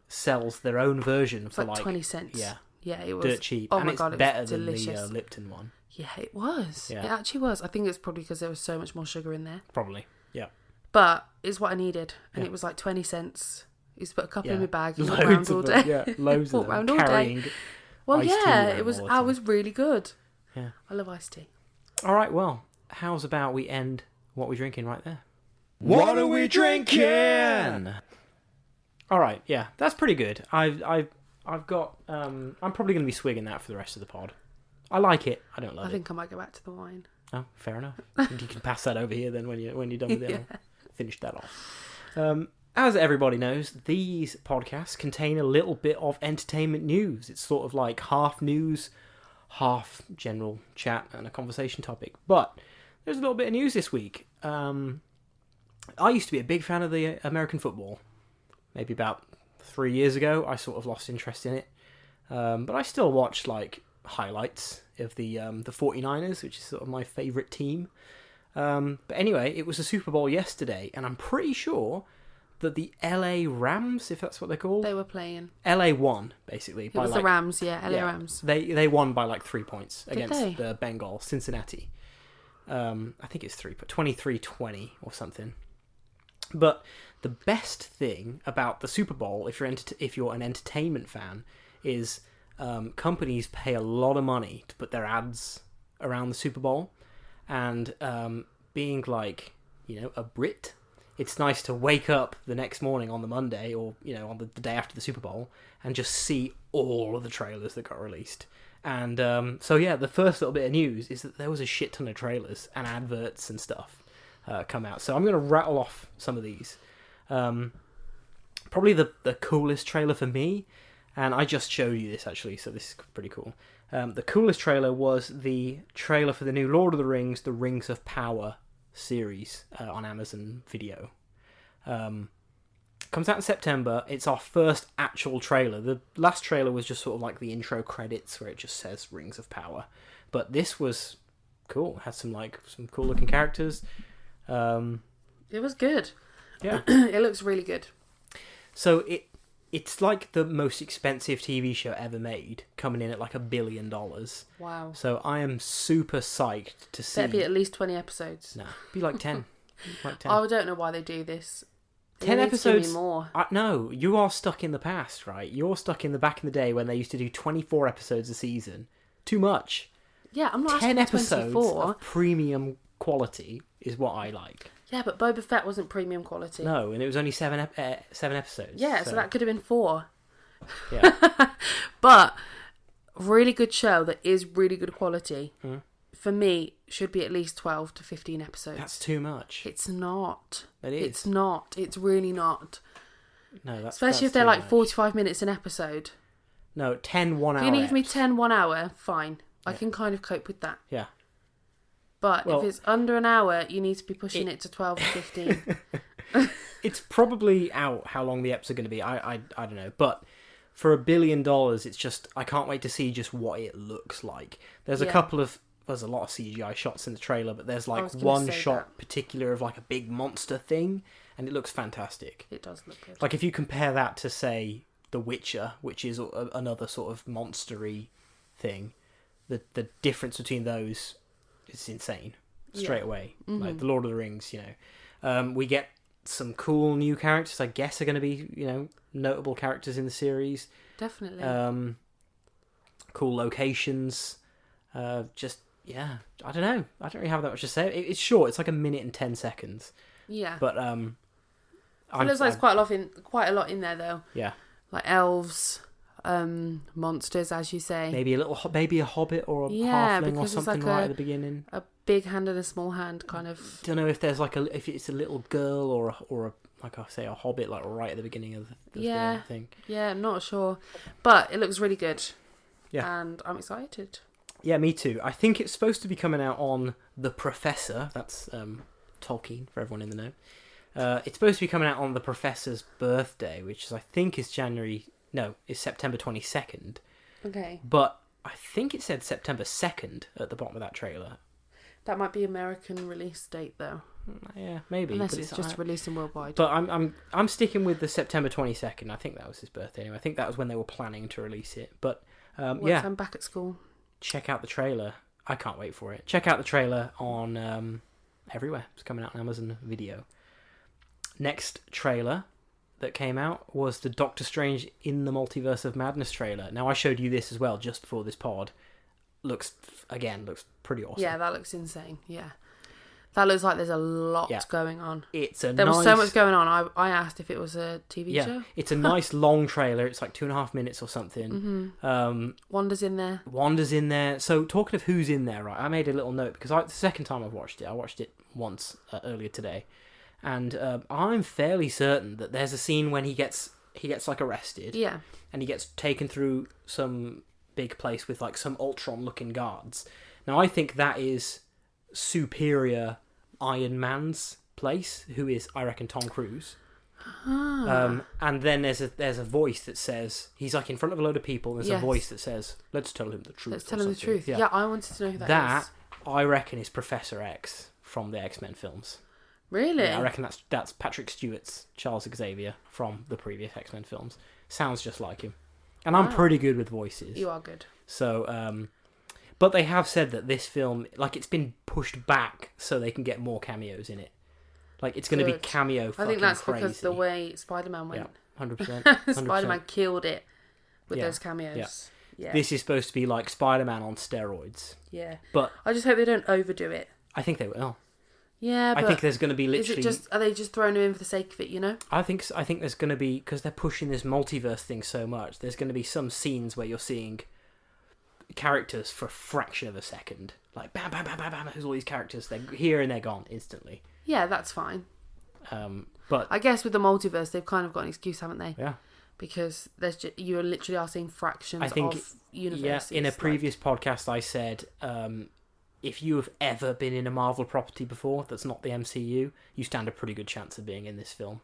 sells their own version for like 20 cents. Yeah, it was dirt cheap. Oh and my it's God, it better was than delicious. the Lipton one. Yeah, it was. Yeah. It actually was. I think it's probably because there was so much more sugar in there. Probably, yeah. But it's what I needed, and it was like 20 cents. You just put a couple in my bag and walk loads around all day. Yeah, loads of them. Carrying well, iced tea yeah, around it was. all the I time. was really good. Yeah, I love iced tea. All right, well, how's about we end what we're drinking right there? What are we drinking? All right, yeah, that's pretty good. I've got. I'm probably going to be swigging that for the rest of the pod. I like it. I don't love it. I think I might go back to the wine. Oh, fair enough. You can pass that over here then when you're done with it. I'll finish that off. As everybody knows, these podcasts contain a little bit of entertainment news. It's sort of like half news, half general chat and a conversation topic. But there's a little bit of news this week. I used to be a big fan of the American football. Maybe about 3 years ago, I sort of lost interest in it. But I still watch like highlights of the 49ers, which is sort of my favourite team. But anyway, it was a Super Bowl yesterday, and I'm pretty sure that the LA Rams, if that's what they're called, they were playing. LA won basically. It was the Rams, LA Rams. They won by like 3 points Did against they? the Bengals, Cincinnati. I think it's 23-20 or something. But the best thing about the Super Bowl, if you're an entertainment fan, is companies pay a lot of money to put their ads around the Super Bowl, and being like, a Brit, it's nice to wake up the next morning on the Monday or on the day after the Super Bowl and just see all of the trailers that got released. And the first little bit of news is that there was a shit ton of trailers and adverts and stuff come out. So I'm going to rattle off some of these. Probably the coolest trailer for me, and I just showed you this actually, so this is pretty cool. The coolest trailer was the trailer for the new Lord of the Rings, The Rings of Power series on Amazon Video. Comes out in September. It's our first actual trailer. The last trailer was just sort of like the intro credits where it just says Rings of Power. But this was cool. It had some cool looking characters. It was good. Yeah. It looks really good. So it's like the most expensive TV show ever made, coming in at like $1 billion. Wow. So I am super psyched to see. Better be at least 20 episodes. No, be like 10. Like 10. I don't know why they do this. 10 episodes. More. No, you are stuck in the past, right? You're stuck in the back in the day when they used to do 24 episodes a season. Too much. Yeah, I'm not 10 asking episodes 24. of premium quality is what I like. Yeah, but Boba Fett wasn't premium quality. No, and it was only seven episodes. Yeah, so that could have been 4. Yeah. But really good show that is really good quality. Mm. For me, should be at least 12 to 15 episodes. That's too much. It's not. It is. It's not. It's really not. No, that's Especially if they're like 45 minutes an episode. No, 10 1 hour. If you're going to give me 10 1 hour, fine. I can kind of cope with that. Yeah. But if it's under an hour, you need to be pushing it to 12 or 15. It's probably out how long the episodes are going to be. I don't know. But for $1 billion, it's just... I can't wait to see just what it looks like. There's a couple of... There's a lot of CGI shots in the trailer, but there's like one shot particular of like a big monster thing, and it looks fantastic. It does look good. Like if you compare that to, say, The Witcher, which is another sort of monstery thing, the difference between those... It's insane straight away. Mm-hmm. Like the Lord of the Rings, we get some cool new characters. I guess are going to be notable characters in the series. Definitely. Cool locations. I don't know. I don't really have that much to say. It's short. It's like 1 minute and 10 seconds. Yeah. But it looks like there's quite a lot in there though. Yeah. Like elves. Monsters, as you say. Maybe a hobbit or a halfling or something right at the beginning. A big hand and a small hand, kind of. Don't know if there's if it's a little girl or a like I say a hobbit like right at the beginning of the thing. Yeah, I'm not sure, but it looks really good. Yeah, and I'm excited. Yeah, me too. I think it's supposed to be coming out on The Professor. That's Tolkien for everyone in the know. It's supposed to be coming out on The Professor's birthday, which is I think is is September 22nd. Okay. But I think it said September 2nd at the bottom of that trailer. That might be American release date though. Yeah, maybe. Unless it's just releasing worldwide. But I'm sticking with the September 22nd. I think that was his birthday anyway. I think that was when they were planning to release it. But I'm back at school. Check out the trailer. I can't wait for it. Check out the trailer on everywhere. It's coming out on Amazon Video. Next trailer that came out was the Doctor Strange in the Multiverse of Madness trailer. Now, I showed you this as well just before this pod. Looks pretty awesome. Yeah, that looks insane. Yeah. That looks like there's a lot going on. There was so much going on. I asked if it was a TV show. It's a nice long trailer. It's like 2.5 minutes or something. Mm-hmm. Wanda's in there. So talking of who's in there, right? I made a little note because the second time I watched it once earlier today. And I'm fairly certain that there's a scene when he gets like arrested. Yeah. And he gets taken through some big place with like some Ultron-looking guards. Now I think that is superior Iron Man's place, who is I reckon Tom Cruise. And then there's a voice that says he's like in front of a load of people. And there's a voice that says, "Let's tell him the truth." Let's tell him the truth. Yeah, I wanted to know who that is. I reckon is Professor X from the X-Men films. Really? Yeah, I reckon that's Patrick Stewart's Charles Xavier from the previous X-Men films. Sounds just like him. And I'm pretty good with voices. You are good. So, but they have said that this film, like, it's been pushed back so they can get more cameos in it. Like, it's going to be cameo fucking crazy. I think that's because the way Spider-Man went. Yeah, 100%. Spider-Man killed it with those cameos. Yeah. This is supposed to be like Spider-Man on steroids. Yeah. But I just hope they don't overdo it. I think they will. Yeah, but I think there's going to be literally... Are they just throwing him in for the sake of it, you know? I think there's going to be... Because they're pushing this multiverse thing so much, there's going to be some scenes where you're seeing characters for a fraction of a second. Like, bam, bam, bam, bam, bam, there's all these characters. They're here and they're gone instantly. Yeah, that's fine. But I guess with the multiverse, they've kind of got an excuse, haven't they? Yeah. Because you literally are seeing fractions of universes. Yeah, in a previous podcast I said... if you have ever been in a Marvel property before that's not the MCU, you stand a pretty good chance of being in this film.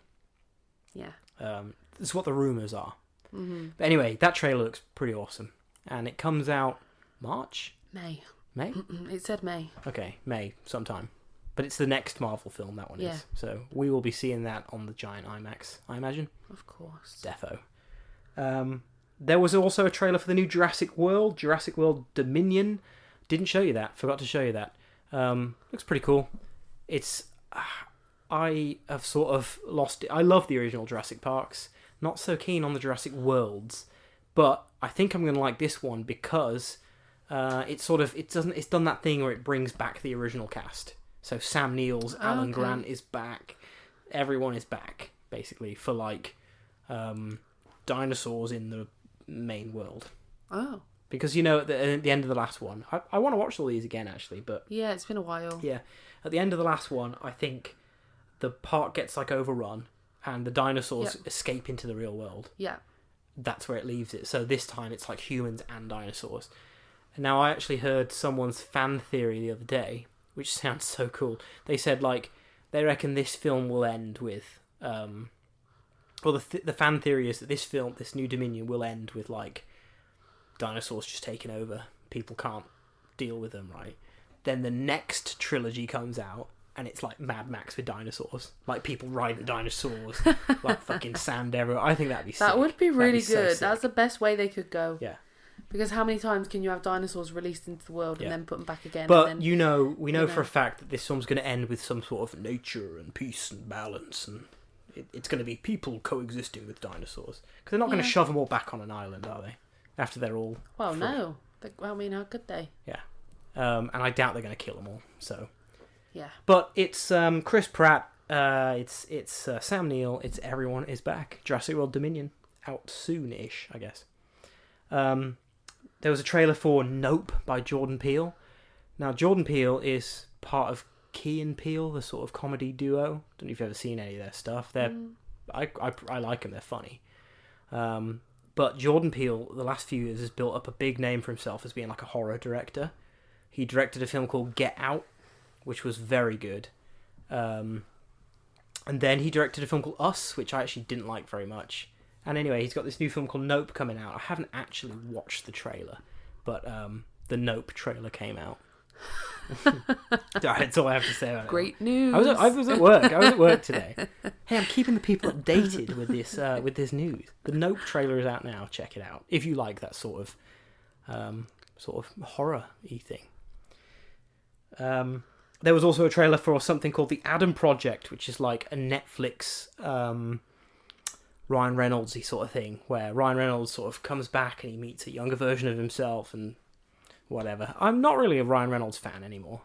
Yeah. That's what the rumours are. Mm-hmm. But anyway, that trailer looks pretty awesome. And it comes out March? May? It said May. Okay, May sometime. But it's the next Marvel film, that one is. So we will be seeing that on the giant IMAX, I imagine. Of course. Defo. There was also a trailer for the new Jurassic World Dominion. Didn't show you that. Forgot to show you that. Looks pretty cool. I have sort of lost it. I love the original Jurassic Parks. Not so keen on the Jurassic Worlds, but I think I'm going to like this one because it's done that thing where it brings back the original cast. So Sam Neill's Alan Grant is back. Everyone is back basically for like dinosaurs in the main world. Oh. Because, at the end of the last one, I want to watch all these again, actually, but... Yeah, it's been a while. Yeah. At the end of the last one, I think the park gets, like, overrun, and the dinosaurs escape into the real world. Yeah. That's where it leaves it. So this time, it's, like, humans and dinosaurs. Now, I actually heard someone's fan theory the other day, which sounds so cool. They said, like, they reckon this film will end with... the fan theory is that this new Dominion, will end with, like... dinosaurs just taking over. People can't deal with them, right? Then the next trilogy comes out, and it's like Mad Max with dinosaurs. Like people riding dinosaurs, like fucking sand everywhere. I think that'd be sick. That would be really good. So that's the best way they could go. Yeah. Because how many times can you have dinosaurs released into the world and then put them back again? But and then, we know for a fact that this film's going to end with some sort of nature and peace and balance, and it's going to be people coexisting with dinosaurs. Because they're not going to shove them all back on an island, are they? After they're all... Well, free. No. I mean, how could they? Yeah. And I doubt they're going to kill them all, so... Yeah. But it's Chris Pratt, it's Sam Neill, it's everyone is back. Jurassic World Dominion, out soon-ish, I guess. There was a trailer for Nope by Jordan Peele. Now, Jordan Peele is part of Key and Peele, the sort of comedy duo. Don't know if you've ever seen any of their stuff. I like them, they're funny. But Jordan Peele, the last few years, has built up a big name for himself as being like a horror director. He directed a film called Get Out, which was very good. And then he directed a film called Us, which I actually didn't like very much. And anyway, he's got this new film called Nope coming out. I haven't actually watched the trailer, but the Nope trailer came out. That's all I have to say about it. Great news. I was at work. I was at work today. Hey, I'm keeping the people updated with this news. The Nope trailer is out now. Check it out if you like that sort of horror-y thing. There was also a trailer for something called The Adam Project, which is like a Netflix Ryan Reynolds-y sort of thing, where Ryan Reynolds sort of comes back and he meets a younger version of himself and whatever. I'm not really a Ryan Reynolds fan anymore.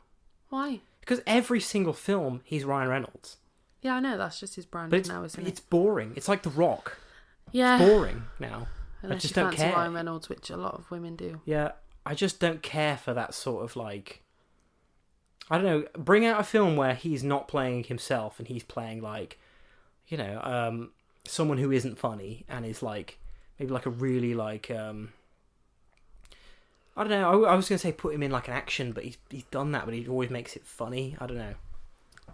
Why? Because every single film, he's Ryan Reynolds. Yeah, I know, that's just his brand now, isn't it? It's boring. It's like The Rock. Yeah. It's boring now. Unless I just you don't fancy care. Ryan Reynolds, which a lot of women do. Yeah, I just don't care for that sort of like... I don't know, bring out a film where he's not playing himself and he's playing like, someone who isn't funny and is like, maybe like a really like... I don't know, I was going to say put him in like an action, but he's done that, but he always makes it funny. I don't know.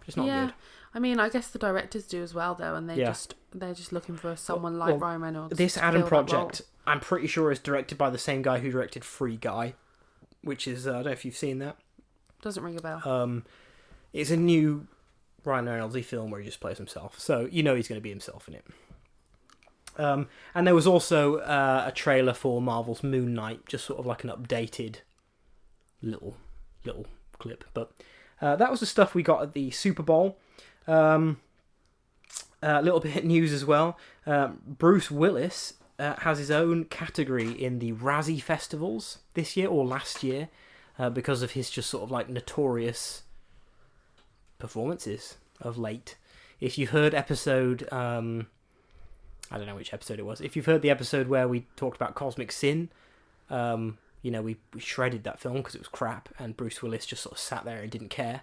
It's not good. I mean, I guess the directors do as well, though, and they're just looking for someone like Ryan Reynolds. This Adam Project, I'm pretty sure, is directed by the same guy who directed Free Guy, which is, I don't know if you've seen that. Doesn't ring a bell. It's a new Ryan Reynolds-y film where he just plays himself, so you know he's going to be himself in it. And there was also a trailer for Marvel's Moon Knight, just sort of like an updated little clip. But that was the stuff we got at the Super Bowl. A little bit of news as well. Bruce Willis has his own category in the Razzie Festivals this year or last year because of his just sort of like notorious performances of late. If you've heard episode... I don't know which episode it was. If you've heard the episode where we talked about Cosmic Sin, we shredded that film because it was crap, and Bruce Willis just sort of sat there and didn't care.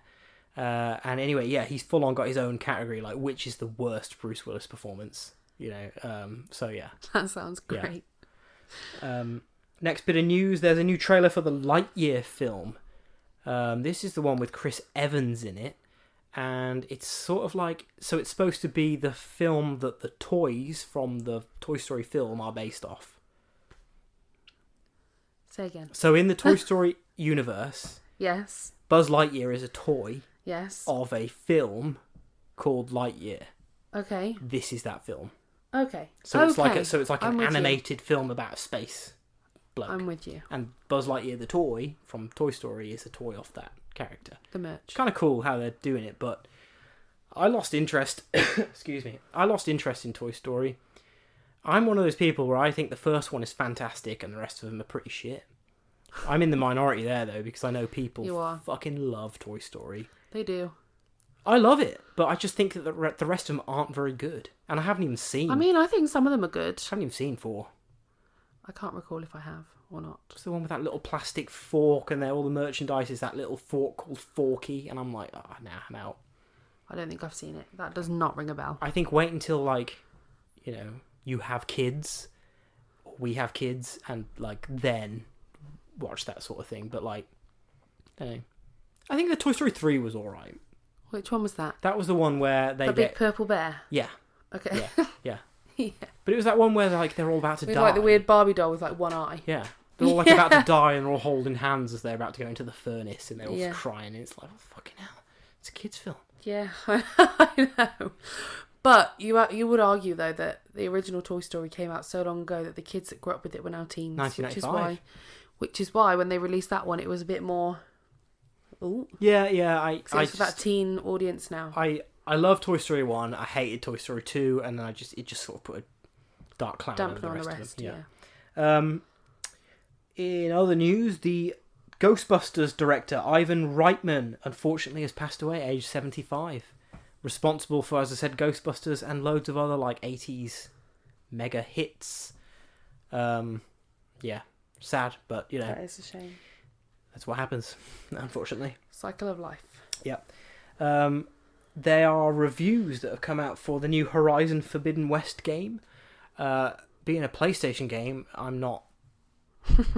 And anyway, yeah, he's full on got his own category, like which is the worst Bruce Willis performance, so yeah. That sounds great. Yeah. Next bit of news, there's a new trailer for the Lightyear film. This is the one with Chris Evans in it. And it's sort of like... So it's supposed to be the film that the toys from the Toy Story film are based off. Say again. So in the Toy Story universe... Yes. Buzz Lightyear is a toy... Yes. ...of a film called Lightyear. Okay. This is that film. Okay. So it's okay. like I'm an with animated film about a space bloke. I'm with you. And Buzz Lightyear, the toy from Toy Story, is a toy off that character. The merch. It's kind of cool how they're doing it, but I lost interest. Excuse me. I lost interest in Toy Story. I'm one of those people where I think the first one is fantastic and the rest of them are pretty shit. I'm in the minority there, though, because I know people fucking love Toy Story. They do. I love it, but I just think that the rest of them aren't very good. And I haven't even seen... I mean, I think some of them are good. I haven't even seen 4. I can't recall if I have or not. It's the one with that little plastic fork and all the merchandise is that little fork called Forky. And I'm like, nah, I'm out. I don't think I've seen it. That does not ring a bell. I think wait until, like, you have kids, or we have kids, and, like, then watch that sort of thing. But, like, I don't know. I think the Toy Story 3 was alright. Which one was that? That was the one where they The big purple bear? Yeah. Okay. Yeah. Yeah. But it was that one where, like, they're all about to With, die. like, the weird Barbie doll with, like, one eye. Yeah. They're all, like, about to die, and they're all holding hands as they're about to go into the furnace, and they're all crying, and it's like, oh, fucking hell. It's a kid's film. Yeah, I know. But you would argue, though, that the original Toy Story came out so long ago that the kids that grew up with it were now teens. 1995. Which is why when they released that one, it was a bit more... Ooh. Yeah. So it's for that teen audience now. I love Toy Story 1. I hated Toy Story 2, and then it just sort of put a dark cloud over the rest of them. Yeah. In other news, the Ghostbusters director Ivan Reitman unfortunately has passed away, aged 75. Responsible for, as I said, Ghostbusters and loads of other like 80s mega hits. Yeah, sad, but that is a shame. That's what happens, unfortunately. Cycle of life. Yeah. There are reviews that have come out for the new Horizon Forbidden West game. Being a PlayStation game, I'm not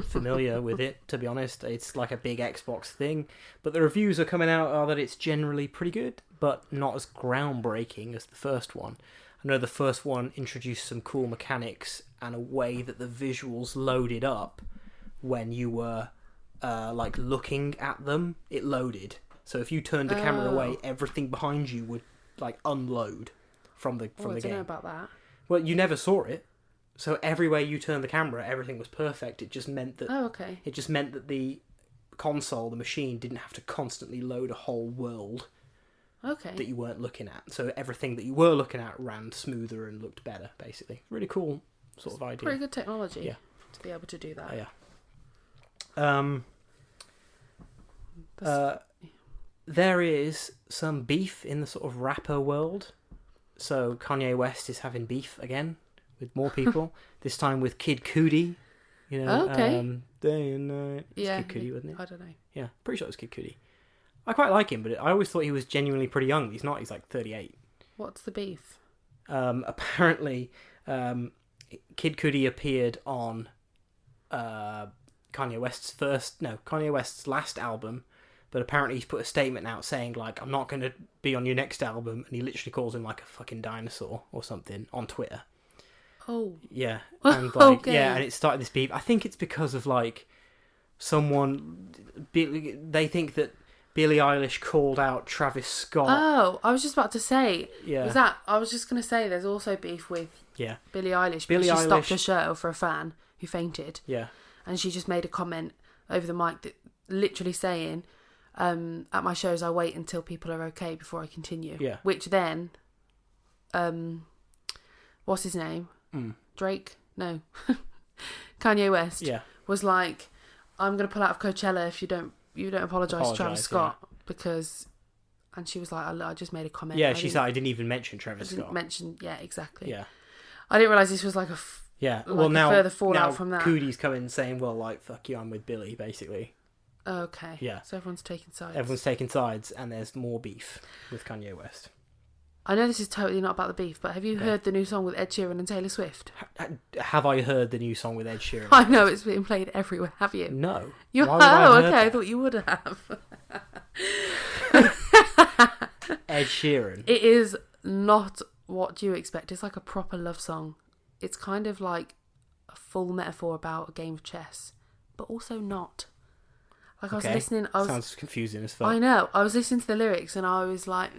familiar with it, to be honest. It's like a big Xbox thing. But the reviews are coming out are that it's generally pretty good, but not as groundbreaking as the first one. I know the first one introduced some cool mechanics and a way that the visuals loaded up when you were like looking at them. It loaded. So if you turned the camera away, everything behind you would like unload from the game. I don't know about that. Well, you never saw it. So everywhere you turned the camera, everything was perfect. It just meant that it just meant that the console, the machine, didn't have to constantly load a whole world that you weren't looking at. So everything that you were looking at ran smoother and looked better, basically. Really cool sort of idea. Pretty good technology to be able to do that. There is some beef in the sort of rapper world. So Kanye West is having beef again with more people. This time with Kid Cudi. Day and night. Yeah, Kid Cudi, wasn't it? I don't know. Yeah, pretty sure it was Kid Cudi. I quite like him, but I always thought he was genuinely pretty young. He's not. He's like 38. What's the beef? Apparently, Kid Cudi appeared on Kanye West's last album, but apparently he's put a statement out saying like, I'm not going to be on your next album, and he literally calls him like a fucking dinosaur or something on Twitter. Oh. Yeah. And like, yeah, and it started this beef. I think it's because of like they think that Billie Eilish called out Travis Scott. Oh, I was just about to say. Yeah. I was just going to say there's also beef with Billie Eilish. Billie Eilish stopped Eilish a show for a fan who fainted. Yeah. And she just made a comment over the mic that literally saying, at my shows I wait until people are okay before I continue. Yeah. Which then, what's his name? Drake? No. Kanye West was like, I'm going to pull out of Coachella if you don't apologise to Travis Scott because... And she was like, I just made a comment. Yeah, she said, I didn't even mention Travis Scott. Yeah, exactly. Yeah. I didn't realise this was like a... now further fallout from that. Cody's coming saying, well, like, fuck you, I'm with Billy, basically. Okay. Yeah. So everyone's taking sides. Everyone's taking sides, and there's more beef with Kanye West. I know this is totally not about the beef, but have you heard the new song with Ed Sheeran and Taylor Swift? Have I heard the new song with Ed Sheeran? I know, it's being played everywhere. Have you? No. You have? Okay, I thought you would have. Ed Sheeran. It is not what you expect. It's like a proper love song. It's kind of like a full metaphor about a game of chess, but also not. Like I was listening... Sounds confusing as fuck. I know. I was listening to the lyrics and I was like,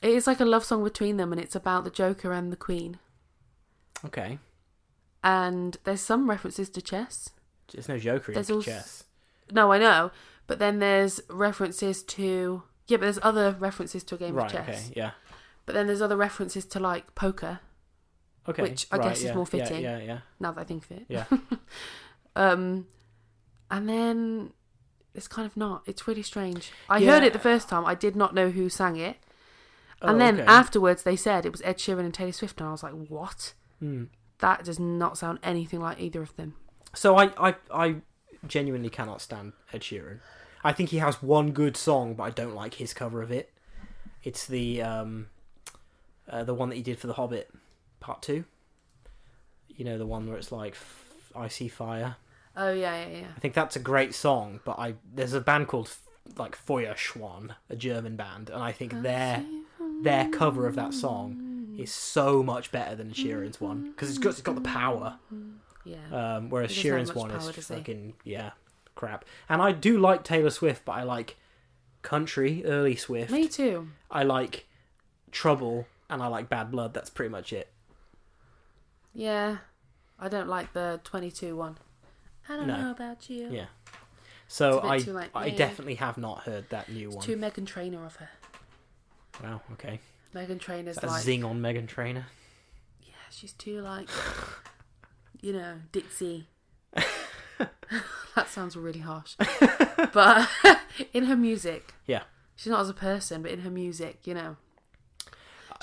It is like a love song between them, and it's about the Joker and the Queen. Okay. And there's some references to chess. There's no Joker in chess. No, I know. But then there's references to... Yeah, but there's other references to a game of chess. Okay, yeah. But then there's other references to, like, poker. Okay. Which I guess is more fitting. Yeah. Now that I think of it. Yeah. And then it's kind of not. It's really strange. I heard it the first time. I did not know who sang it. And then afterwards they said it was Ed Sheeran and Taylor Swift, and I was like, what? That does not sound anything like either of them. So I genuinely cannot stand Ed Sheeran. I think he has one good song, but I don't like his cover of it. It's the one that he did for The Hobbit, Part 2. You know, the one where it's like, I see fire. Oh, yeah. I think that's a great song, but there's a band called like Feuerschwan, a German band, and I think their cover of that song is so much better than Sheeran's one, because it's got the power. Yeah. Whereas Sheeran's one is fucking crap. And I do like Taylor Swift, but I like country, early Swift. Me too. I like Trouble, and I like Bad Blood. That's pretty much it. Yeah. I don't like the 22 one. I don't know about you. Yeah. So I definitely have not heard that new one. Too Meghan Trainor of her. Wow, okay. Meghan Trainor's like... zing on Meghan Trainor? Yeah, she's too like... you know, ditzy. That sounds really harsh. But in her music. Yeah. She's not as a person, but in her music, you know.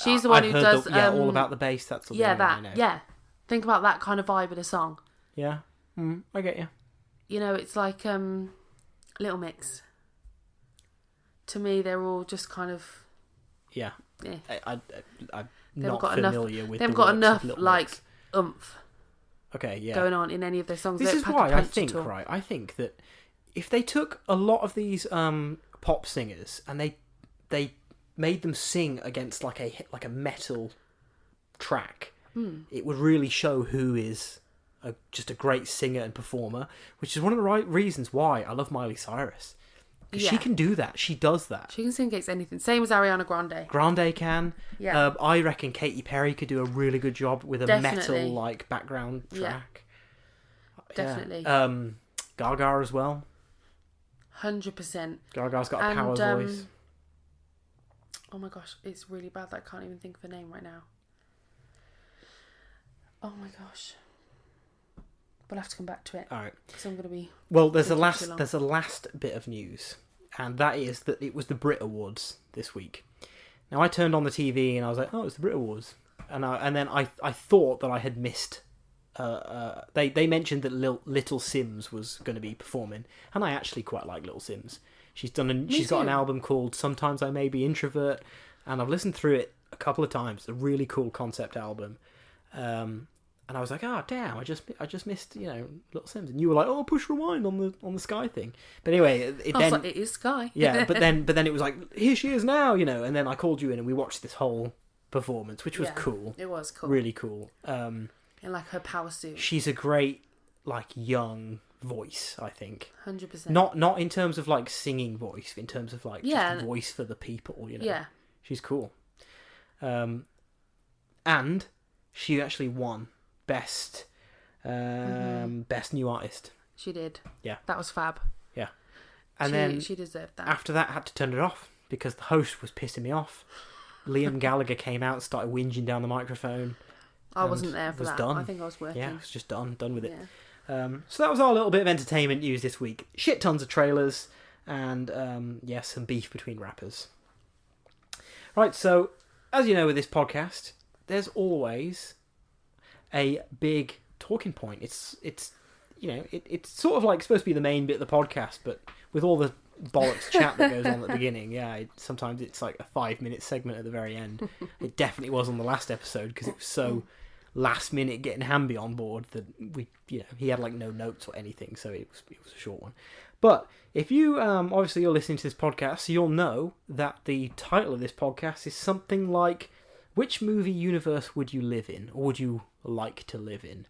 She's the one who does... All About the Bass, that's the one I know. Yeah. Think about that kind of vibe in a song. Yeah. I get you. You know, it's like Little Mix. To me, they're all just kind of... Yeah. I'm they've not got familiar enough, with they've the got works enough, of Little like, Mix. oomph going on in any of their songs. This is why I think that if they took a lot of these pop singers and they made them sing against like a metal track, it would really show who is just a great singer and performer, which is one of the right reasons why I love Miley Cyrus. Because she can do that. She does that. She can sing against anything. Same as Ariana Grande. Grande can. Yeah. I reckon Katy Perry could do a really good job with a metal like background track. Definitely. Gaga as well. 100%. Gaga's got a power voice. Oh my gosh, it's really bad that I can't even think of a name right now. Oh my gosh. We'll have to come back to it. All right. So I'm going to be... Well, there's a last bit of news, and that is that it was the Brit Awards this week. Now, I turned on the TV and I was like, oh, it's the Brit Awards. And then I thought that I had missed... They mentioned that Little Sims was going to be performing, and I actually quite like Little Sims. She's got an album called Sometimes I May Be Introvert, and I've listened through it a couple of times. It's a really cool concept album. And I was like, oh damn, I just missed, Little Sims. And you were like, oh, push rewind on the Sky thing. But anyway, it is Sky. Yeah, but then it was like, here she is now, and then I called you in and we watched this whole performance, which was cool. It was cool. Really cool. In like her power suit. She's a great like young voice, I think. 100%. Not in terms of like singing voice, in terms of like just voice for the people, Yeah. She's cool. And she actually won best new artist. She did. Yeah. That was fab. Yeah. And then she deserved that. After that, I had to turn it off because the host was pissing me off. Liam Gallagher came out and started whinging down the microphone. I wasn't there for that. Done. I think I was working. Yeah, it was just done with it. Yeah. So that was our little bit of entertainment news this week. Shit tons of trailers and some beef between rappers. Right, so as you know with this podcast, there's always a big talking point. It's sort of like supposed to be the main bit of the podcast, but with all the bollocks chat that goes on at the beginning, sometimes it's like a 5-minute segment at the very end. It definitely was on the last episode because it was so last minute getting Hamby on board that he had like no notes or anything, so it was a short one. But if you obviously you're listening to this podcast, so you'll know that the title of this podcast is something like, which movie universe would you live in, or would you like to live in?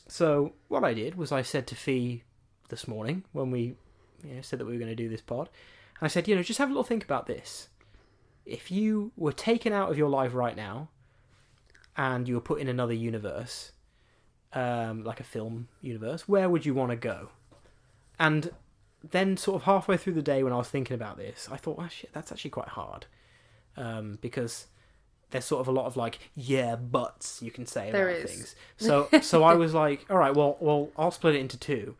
So what I did was I said to Fee this morning when we said that we were going to do this pod, and I said, just have a little think about this. if you were taken out of your life right now, and you were put in another universe, like a film universe, where would you want to go? And then sort of halfway through the day when I was thinking about this, I thought, oh shit, that's actually quite hard. Because there's sort of a lot of like, yeah, buts you can say about things. So I was like, all right, well, I'll split it into two.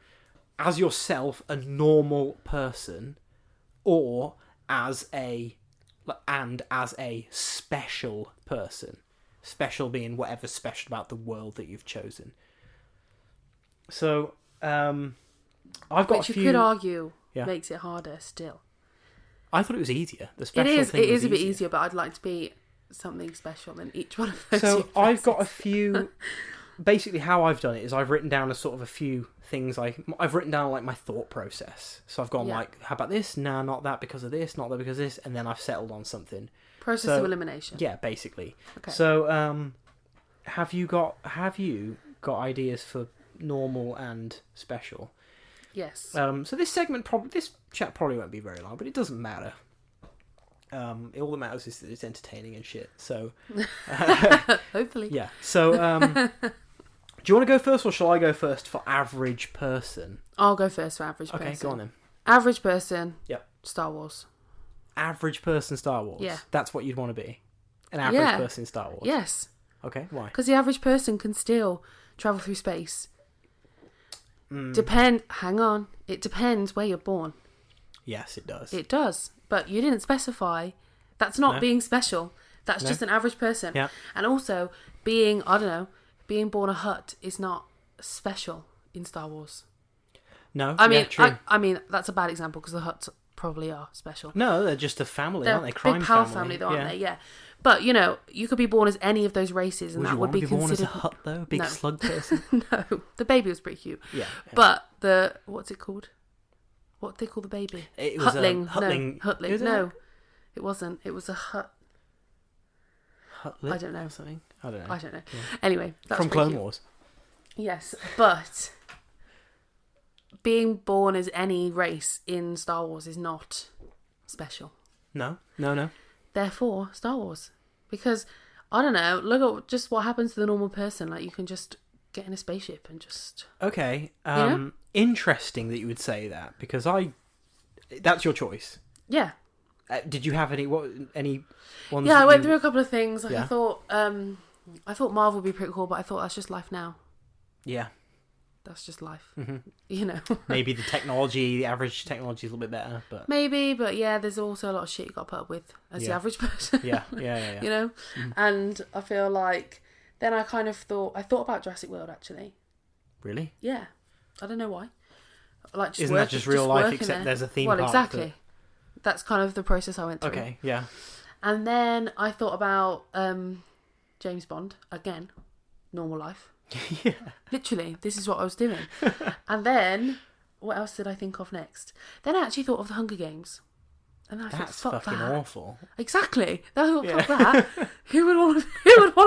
As yourself, a normal person, or as a special person. Special being whatever's special about the world that you've chosen. So, I've got Which a few... you could argue Yeah. makes it harder still. I thought it was easier. The special It is. thing It was is a bit easier. easier, but I'd like to be something special in each one of those. So I've got a universes. few. Basically, how I've done it is I've written down a sort of a few things. I've written down like my thought process. So I've gone Yeah. like, how about this? Nah, not that because of this. Not that because of this. And then I've settled on something. Process So, of elimination. Yeah, basically. Okay. So, have you got ideas for normal and special? Yes. So this chat probably won't be very long, but it doesn't matter. All that matters is that it's entertaining and shit. So, Hopefully. yeah. So, do you want to go first, or shall I go first for average person? I'll go first for average person. Okay, go on then. Average person. Yep. Star Wars. Average person, Star Wars. Yeah. That's what you'd want to be. An average person in Star Wars. Yes. Okay. Why? Because the average person can still travel through space. Hang on. It depends where you're born. Yes, it does. It does. But you didn't specify. That's not No. being special. That's No. just an average person. Yeah. And also, being born a Hutt is not special in Star Wars. No. I mean, yeah, true. I mean, that's a bad example because the Hutts probably are special. No, they're just a family, They're aren't they? a Crime big power family, though, aren't yeah. they? Yeah. But, you could be born as any of those races and Would that you would want be to be born considered... as a Hut, though? Big No. slug person? No. The baby was pretty cute. Yeah. But what's it called? What do they call the baby? It was Hutling. Hutling. No, Hutling. Is it? No, it wasn't. It was a Hut. Hutlet I don't know. or something? I don't know. I don't know. Yeah. Anyway, that's From pretty Clone cute. Wars. Yes, but being born as any race in Star Wars is not special. No. Therefore, Star Wars. Because, I don't know, look at just what happens to the normal person. Like, you can just get in a spaceship and just... Okay. know? Interesting that you would say that, because that's your choice. Yeah. Did you have any ones? Yeah, I went through a couple of things. Like, Yeah. I thought Marvel would be pretty cool, but I thought that's just life now. Yeah. That's just life. Mm-hmm. Maybe the average technology is a little bit better, but... Maybe, but yeah, there's also a lot of shit you got to put up with as the Yeah. average person. Yeah. You know? And I feel like... Then I kind of thought about Jurassic World, actually. Really? Yeah. I don't know why. Like, just Isn't that just real life, working except there. there's a theme Well, park exactly. That's kind of the process I went through. Okay, yeah. And then I thought about James Bond. Again, normal life. Yeah. Literally, this is what I was doing. And then, what else did I think of next? Then I actually thought of the Hunger Games. And then I That's thought, fuck fucking that. awful. Exactly. I thought, fuck that. Who would want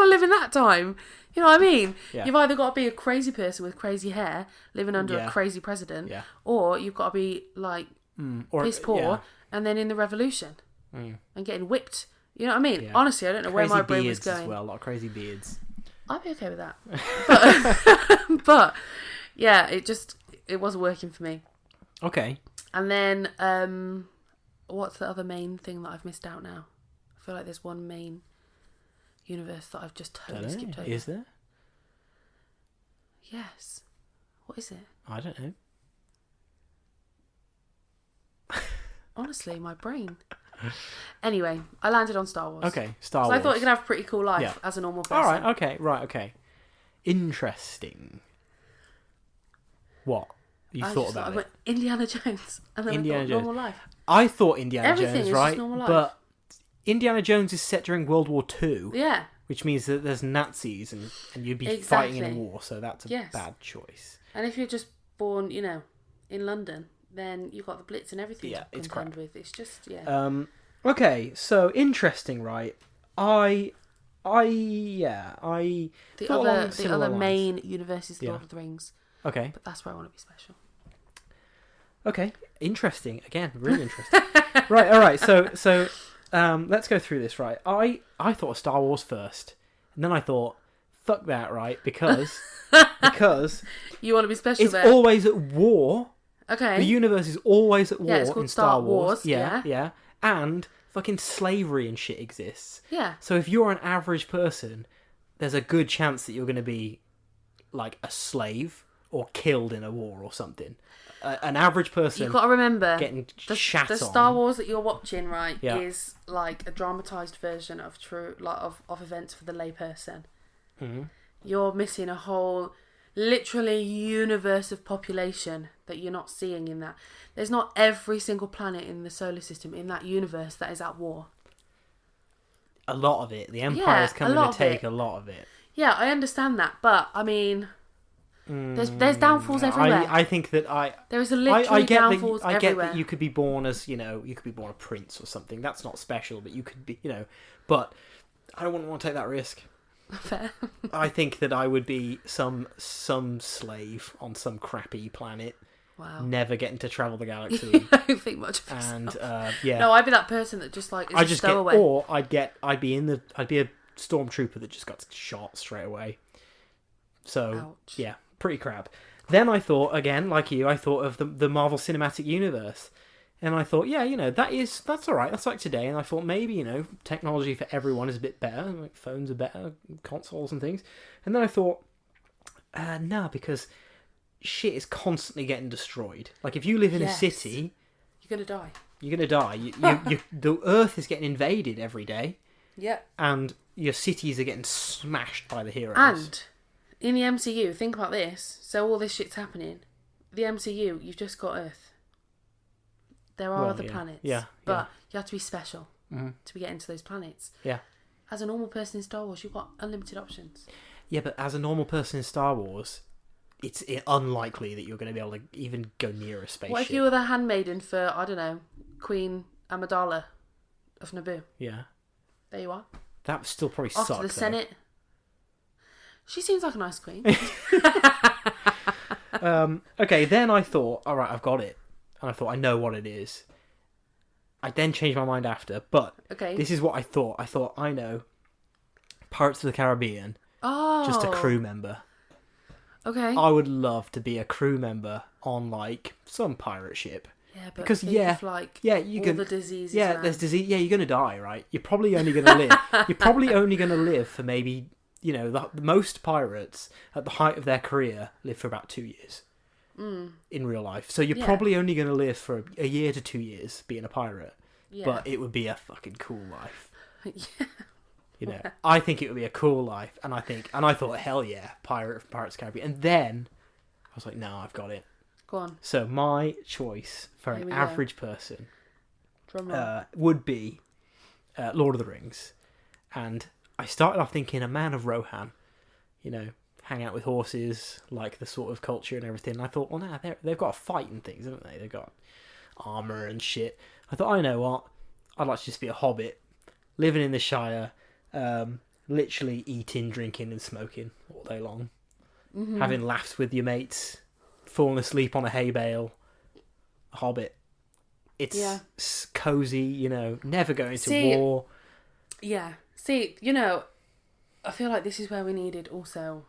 to live in that time? You know what I mean? Yeah. You've either got to be a crazy person with crazy hair, living under Yeah. a crazy president, Yeah. or you've got to be like Or, piss poor yeah. and then in the revolution and getting whipped. You know what I mean? Yeah. Honestly, I don't know Crazy where my brain was beards going. as well, a lot of crazy beards. I'd be okay with that. But yeah, it wasn't working for me. Okay. And then what's the other main thing that I've missed out now? I feel like there's one main universe that I've just totally skipped over. Is there? Yes. What is it? I don't know. Honestly, my brain. Anyway, I landed on Star Wars. Okay, Star So Wars. I thought you could have a pretty cool life Yeah. as a normal person. Alright, okay. Interesting. What? You I thought just about I it? went Indiana Jones. And then Indiana I thought Jones. normal life. I thought Indiana Everything Jones, is right? just normal life. But Indiana Jones is set during World War II, Yeah. which means that there's Nazis and you'd be fighting in a Exactly. war, so that's a Yes. bad choice. And if you're just born, in London, then you've got the Blitz and everything Yeah, to it's contend crap. with. It's just, yeah. Okay, so interesting, right? I the thought along other similar lines. main universe is Yeah. Lord of the Rings. Okay. But that's where I want to be special. Okay, interesting. Again, really interesting. Right, all right. So let's go through this, right? I thought of Star Wars first, and then I thought, fuck that, right? Because You want to be special it's there. always at war. Okay. The universe is always at war it's called in Star Wars. Yeah. And fucking slavery and shit exists. Yeah. So if you're an average person, there's a good chance that you're going to be like a slave or killed in a war or something. An average person. You've got to remember getting the shat on. Star Wars that you're watching, right, Yeah. is like a dramatized version of of events for the layperson. Mm-hmm. You're missing a whole, literally, universe of population that you're not seeing in that. There's not every single planet in the solar system in that universe that is at war. A lot of it. The Empire is coming to take a lot of it. Yeah, I understand that, but I mean, there's downfalls everywhere. I think that there is literally downfalls I get everywhere. that you could be born as, you could be born a prince or something. That's not special, but you could be, but I don't want to take that risk. Fair. I think that I would be some slave on some crappy planet. Wow. Never getting to travel the galaxy. I don't think much of yourself. And yeah. No, I'd be that person that just like is I a just stowaway. get, or I'd be a stormtrooper that just got shot straight away. So Ouch. yeah, pretty crap. Then I thought, again, like you, I thought of the Marvel Cinematic Universe. And I thought, yeah, that's all right. That's like today. And I thought maybe, technology for everyone is a bit better. Like phones are better, consoles and things. And then I thought, nah, because shit is constantly getting destroyed. Like if you live in a city, you're gonna die. You're gonna die. The Earth is getting invaded every day. Yeah. And your cities are getting smashed by the heroes. And in the MCU, think about this. So all this shit's happening. The MCU, you've just got Earth. There are other planets. Yeah. But you have to be special to get into those planets. Yeah. As a normal person in Star Wars, you've got unlimited options. Yeah, but as a normal person in Star Wars, it's unlikely that you're going to be able to even go near a spaceship. What if you were the handmaiden for, I don't know, Queen Amidala of Naboo? Yeah. There you are. That would still probably Off suck, to the though. Senate. She seems like a nice queen. Okay, then I thought, all right, I've got it. And I thought, I know what it is. I then changed my mind after, but this is what I thought. I thought, I know. Pirates of the Caribbean. Oh. Just a crew member. Okay. I would love to be a crew member on, like, some pirate ship. Yeah, but because, think of, like, you all can, the diseases. Yeah, there's disease. Yeah, you're going to die, right? You're probably only going to live. You're probably only going to live for maybe, the most pirates at the height of their career live for about 2 years. In real life. So you're probably only going to live for a year to 2 years being a pirate. Yeah. But it would be a fucking cool life. Yeah. I think it would be a cool life. And I thought, hell yeah, Pirates of the Caribbean. And then I was like, no, I've got it. Go on. So my choice for an average person would be Lord of the Rings. And I started off thinking a man of Rohan, hang out with horses, like the sort of culture and everything. And I thought, well, nah, they've got to fight and things, haven't they? They've got armour and shit. I thought, I know what? I'd like to just be a hobbit, living in the Shire, literally eating, drinking and smoking all day long. Mm-hmm. Having laughs with your mates, falling asleep on a hay bale. Hobbit. It's cosy, never going to war. Yeah. See, I feel like this is where we needed also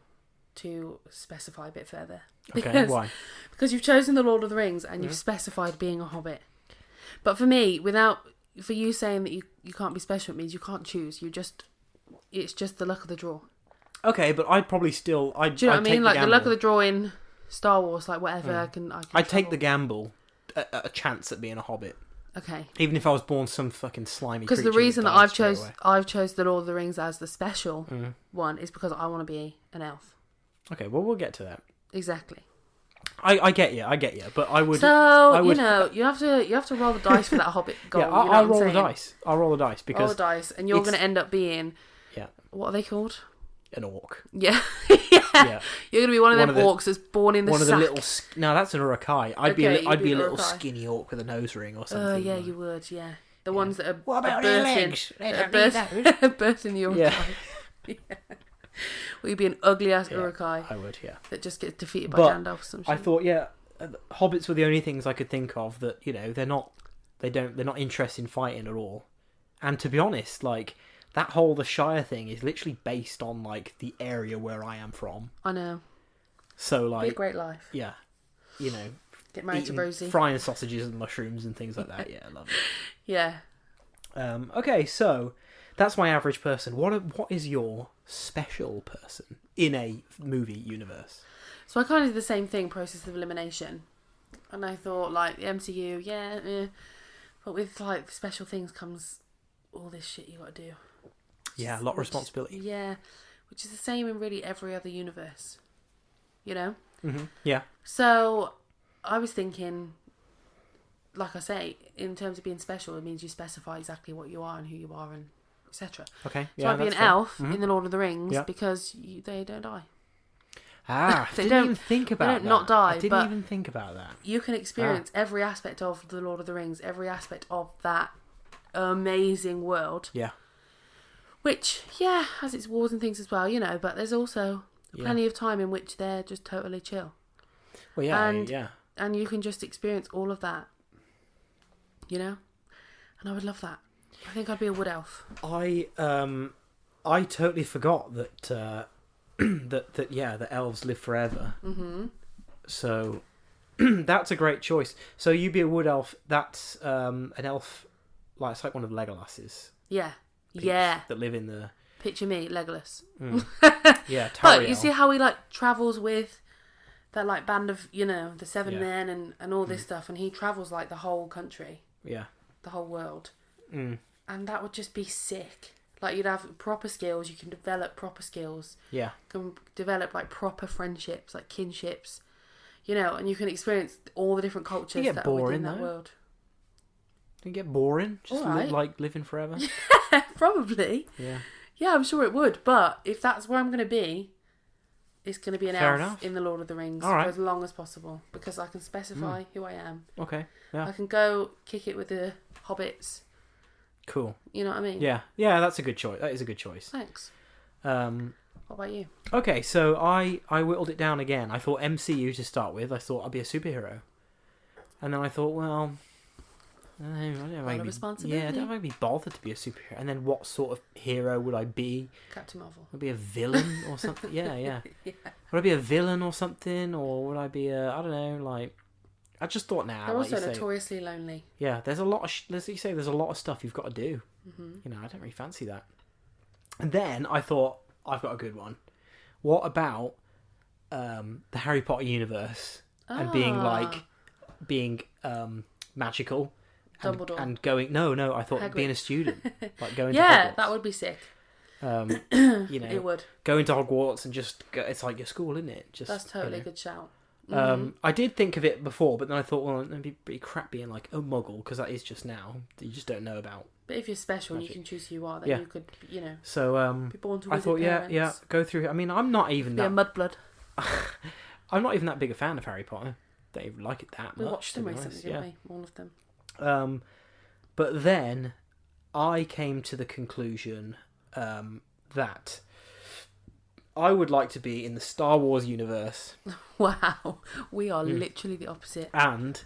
to specify a bit further. Okay, why? Because you've chosen the Lord of the Rings and you've specified being a hobbit. But for me, for you saying that you can't be special, it means you can't choose. It's just the luck of the draw. Okay, but I'd probably still... Do you know what I mean? Like the luck of the draw in Star Wars, like whatever, I can I'd take the gamble, a chance at being a hobbit. Okay. Even if I was born some fucking slimy creature. Because the reason that I've chose the Lord of the Rings as the special one is because I want to be an elf. Okay, well, we'll get to that. Exactly. I get you, but I would... So, you have to roll the dice for that hobbit goal. Yeah, I'll roll the dice. I'll roll the dice because... Roll the dice, and you're going to end up being... Yeah. What are they called? An orc. Yeah. Yeah. You're going to be one of them orcs that's born in the sack. One of the little... No, that's an urukai. I'd be a little urukai. Skinny orc with a nose ring or something. Yeah, you would, yeah. The ones that are... What about their legs? Birthing the urukai. Yeah. Will you be an ugly ass urukai? I would, yeah. That just gets defeated by Gandalf or some shit. I thought, hobbits were the only things I could think of that they're not interested in fighting at all, And to be honest, like, that whole the Shire thing is literally based on, like, the area where I am from. I know. So, like... Be a great life. Yeah. You know... Get married to Rosie. Frying sausages and mushrooms and things like that. Yeah, I love it. Yeah. Okay, so that's my average person. What is your special person in a movie universe? So I kind of did the same thing, process of elimination. And I thought, like, the MCU, yeah. But with, like, special things comes all this shit you got to do. Yeah, a lot of responsibility. Yeah, which is the same in really every other universe. You know? Mm-hmm. Yeah. So I was thinking, like I say, in terms of being special, it means you specify exactly what you are and who you are and etc. Okay. So Yeah, I'd be an elf in the Lord of the Rings because they don't die. Ah, I didn't even think about that. They don't not die. I didn't even think about that. You can experience every aspect of the Lord of the Rings, every aspect of that amazing world. Yeah. Which, yeah, has its wars and things as well, you know, but there's also plenty of time in which they're just totally chill. Well, yeah, And you can just experience all of that, you know? And I would love that. I think I'd be a wood elf. I totally forgot that the elves live forever. Mm-hmm. So that's a great choice. So you'd be a wood elf. That's an elf, like it's like one of Legolas's. Yeah, yeah. That live in the. Picture me, Legolas. Yeah, But you see how he like travels with that like band of, you know, the seven men and all this stuff, and he travels like the whole country. Yeah. The whole world. Mm. And that would just be sick. Like, you'd have proper skills, you can develop proper skills. Yeah. You can develop, like, proper friendships, like kinships. You know, and you can experience all the different cultures that are within that world. Didn't it get boring? Just living forever? Probably. Yeah. Yeah, I'm sure it would. But if that's where I'm going to be, it's going to be an elf enough. in the Lord of the Rings All right. for as long as possible. Because I can specify who I am. Okay. Yeah. I can go kick it with the hobbits. Cool. You know what I mean? Yeah. Yeah, that's a good choice. That is a good choice. Thanks. What about you? Okay, so I whittled it down again. I thought MCU to start with. I thought I'd be a superhero. And then I thought, well, I don't know. A lot of responsibility. Yeah, I don't want to be bothered to be a superhero. And then what sort of hero would I be? Captain Marvel. Would I be a villain or something? Yeah. Yeah. Would I be a villain or something? Or would I be I don't know, like... I just thought now. They're like also notoriously lonely. Yeah, there's a lot of as you say, there's a lot of stuff you've got to do. Mm-hmm. You know, I don't really fancy that. And then I thought, I've got a good one. What about the Harry Potter universe and being magical Dumbledore and going? No, I thought Hagrid. Being a student, like going. Yeah, to Hogwarts. that would be sick. You know, it would. Going to Hogwarts and just it's like your school, isn't it? Just that's totally a good shout. I did think of it before, but then I thought, well, it'd be pretty crap being like a muggle, because that is just now. You just don't know about. But if you're special and you can choose who you are, then you could, you know, so, be born to I thought, parents. go through. I mean, I'm not even be a mudblood. I'm not even that big a fan of Harry Potter. Don't even like it that much. We watched them recently, didn't we? All of them. But then I came to the conclusion that I would like to be in the Star Wars universe. Wow, we are literally the opposite. And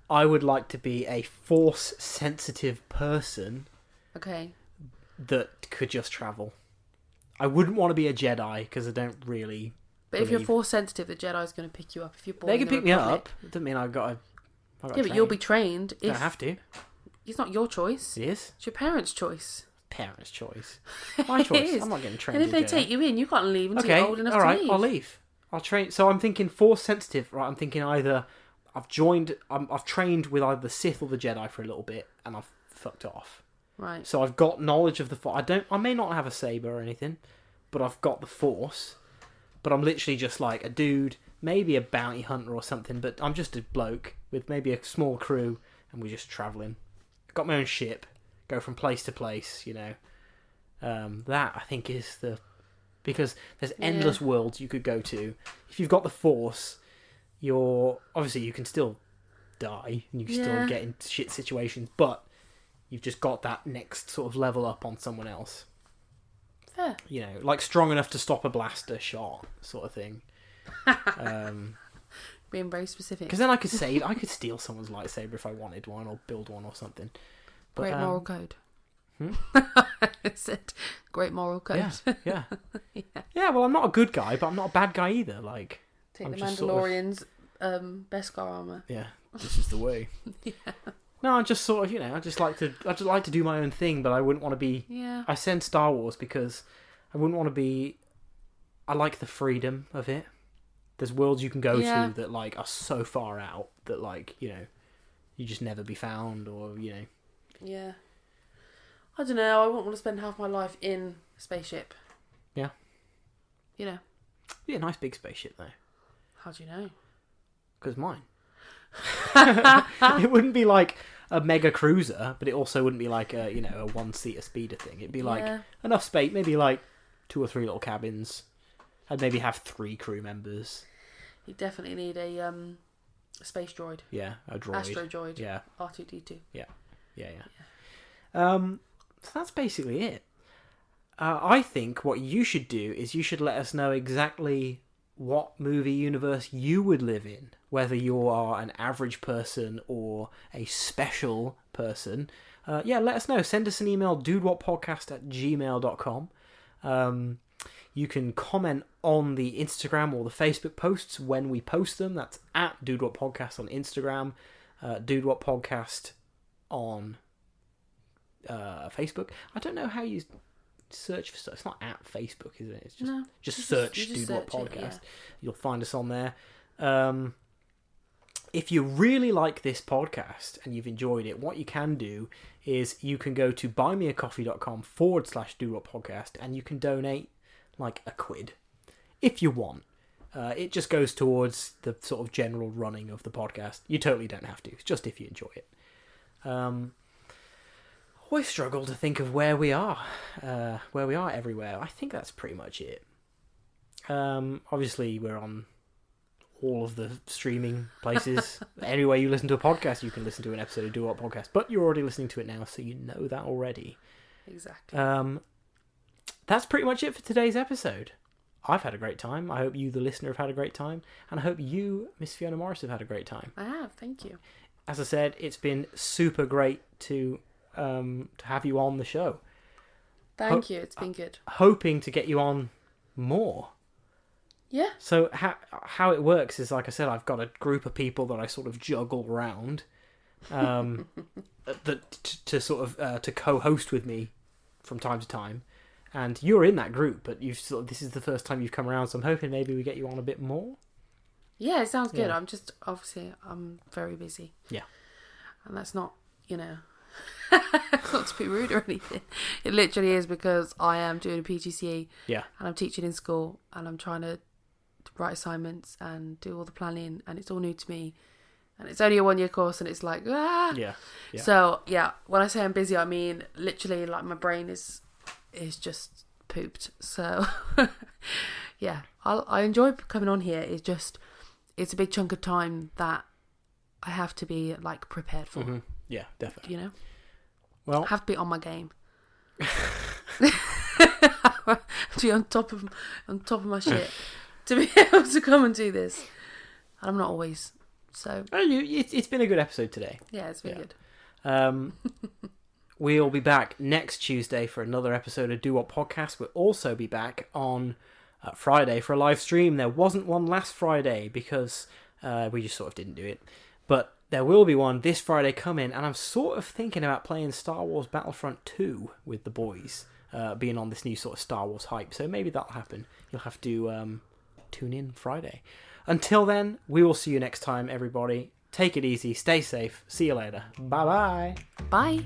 I would like to be a force-sensitive person. Okay. That could just travel. I wouldn't want to be a Jedi because I don't really. But if you're force-sensitive, the Jedi's going to pick you up. If you're born they can pick me Republic. up. It doesn't mean I got to. Yeah, but you'll be trained. I don't have to. It's not your choice. It is. It's your parents' choice. Parents' choice. My choice. It is. I'm not getting trained. And if they take you in, you can't leave until you're old enough to leave. I'll leave. I'll train. So I'm thinking force sensitive, right? I'm thinking either I've trained with either the Sith or the Jedi for a little bit, and I've fucked off. Right. So I've got knowledge of the Force. I may not have a saber or anything, but I've got the Force. But I'm literally just like a dude, maybe a bounty hunter or something. But I'm just a bloke with maybe a small crew, and we're just traveling. Got my own ship. Go from place to place, you know. That, I think, is the... Because there's endless worlds you could go to. If you've got the Force, obviously, you can still die, and you can still get in shit situations, but you've just got that next sort of level up on someone else. Fair. You know, like strong enough to stop a blaster shot, sort of thing. Being very specific. Because then I could steal someone's lightsaber if I wanted one, or build one or something. But, Great moral code. I said, great moral code. Yeah. Yeah, well, I'm not a good guy, but I'm not a bad guy either. Like, Take I'm the just Mandalorian's Beskar armor. Yeah, this is the way. Yeah. No, I just sort of, I just like to do my own thing, but I wouldn't want to be. Yeah. I send Star Wars because I wouldn't want to be. I like the freedom of it. There's worlds you can go to that like are so far out that like you just never be found, or Yeah. I don't know. I wouldn't want to spend half my life in a spaceship. Yeah. Be a nice big spaceship though. How do you know? Because mine. It wouldn't be like a mega cruiser, but it also wouldn't be like a a one-seater speeder thing. It'd be like enough space, maybe like 2 or 3 little cabins. I'd maybe have 3 crew members. You definitely need a space droid. Yeah, a droid. Astro droid. Yeah. R2-D2. Yeah. So that's basically it. I think what you should do is you should let us know exactly what movie universe you would live in, whether you are an average person or a special person. Let us know. Send us an email, dudewutpodcast@gmail.com. You can comment on the Instagram or the Facebook posts when we post them. That's at DudeWutPodcast on Instagram, DudeWutPodcast on Facebook. I don't know how you search for stuff. It's not at Facebook, is it? It's just search DudeWutPodcast. You'll find us on there. If you really like this podcast and you've enjoyed it, what you can do is you can go to buymeacoffee.com/DudeWutPodcast and you can donate like £1 if you want. It just goes towards the sort of general running of the podcast. You totally don't have to. It's just if you enjoy it. Always struggle to think of where we are everywhere. I think that's pretty much it. Obviously, we're on all of the streaming places. Anywhere you listen to a podcast, you can listen to an episode of DudeWutPodcast. But you're already listening to it now, so you know that already. Exactly. That's pretty much it for today's episode. I've had a great time. I hope you, the listener, have had a great time. And I hope you, Miss Fiona Morris, have had a great time. I have, thank you. As I said, it's been super great to have you on the show. Thank you, it's been good. Hoping to get you on more. Yeah. So how it works is, like I said, I've got a group of people that I sort of juggle around to co-host with me from time to time. And you're in that group, but this is the first time you've come around, so I'm hoping maybe we get you on a bit more. Yeah, it sounds good. Yeah. I'm very busy. Yeah. And that's not, not to be rude or anything. It literally is because I am doing a PGCE. Yeah. And I'm teaching in school and I'm trying to write assignments and do all the planning, and it's all new to me. And it's only a 1-year course, and it's like, Yeah. So, when I say I'm busy, I mean literally like my brain is just pooped. So yeah, I enjoy coming on here. It's a big chunk of time that I have to be like prepared for. Mm-hmm. Yeah, definitely. Well, I have to be on my game. To be on top of my shit to be able to come and do this. And I'm not always. So it's been a good episode today. Yeah, it's been good. We'll be back next Tuesday for another episode of DudeWutPodcast. We'll also be back on Friday for a live stream. There wasn't one last Friday because we just sort of didn't do it. But there will be one this Friday coming, and I'm sort of thinking about playing Star Wars Battlefront 2 with the boys, being on this new sort of Star Wars hype. So maybe that'll happen. You'll have to tune in Friday. Until then, we will see you next time, everybody. Take it easy. Stay safe. See you later. Bye-bye. Bye.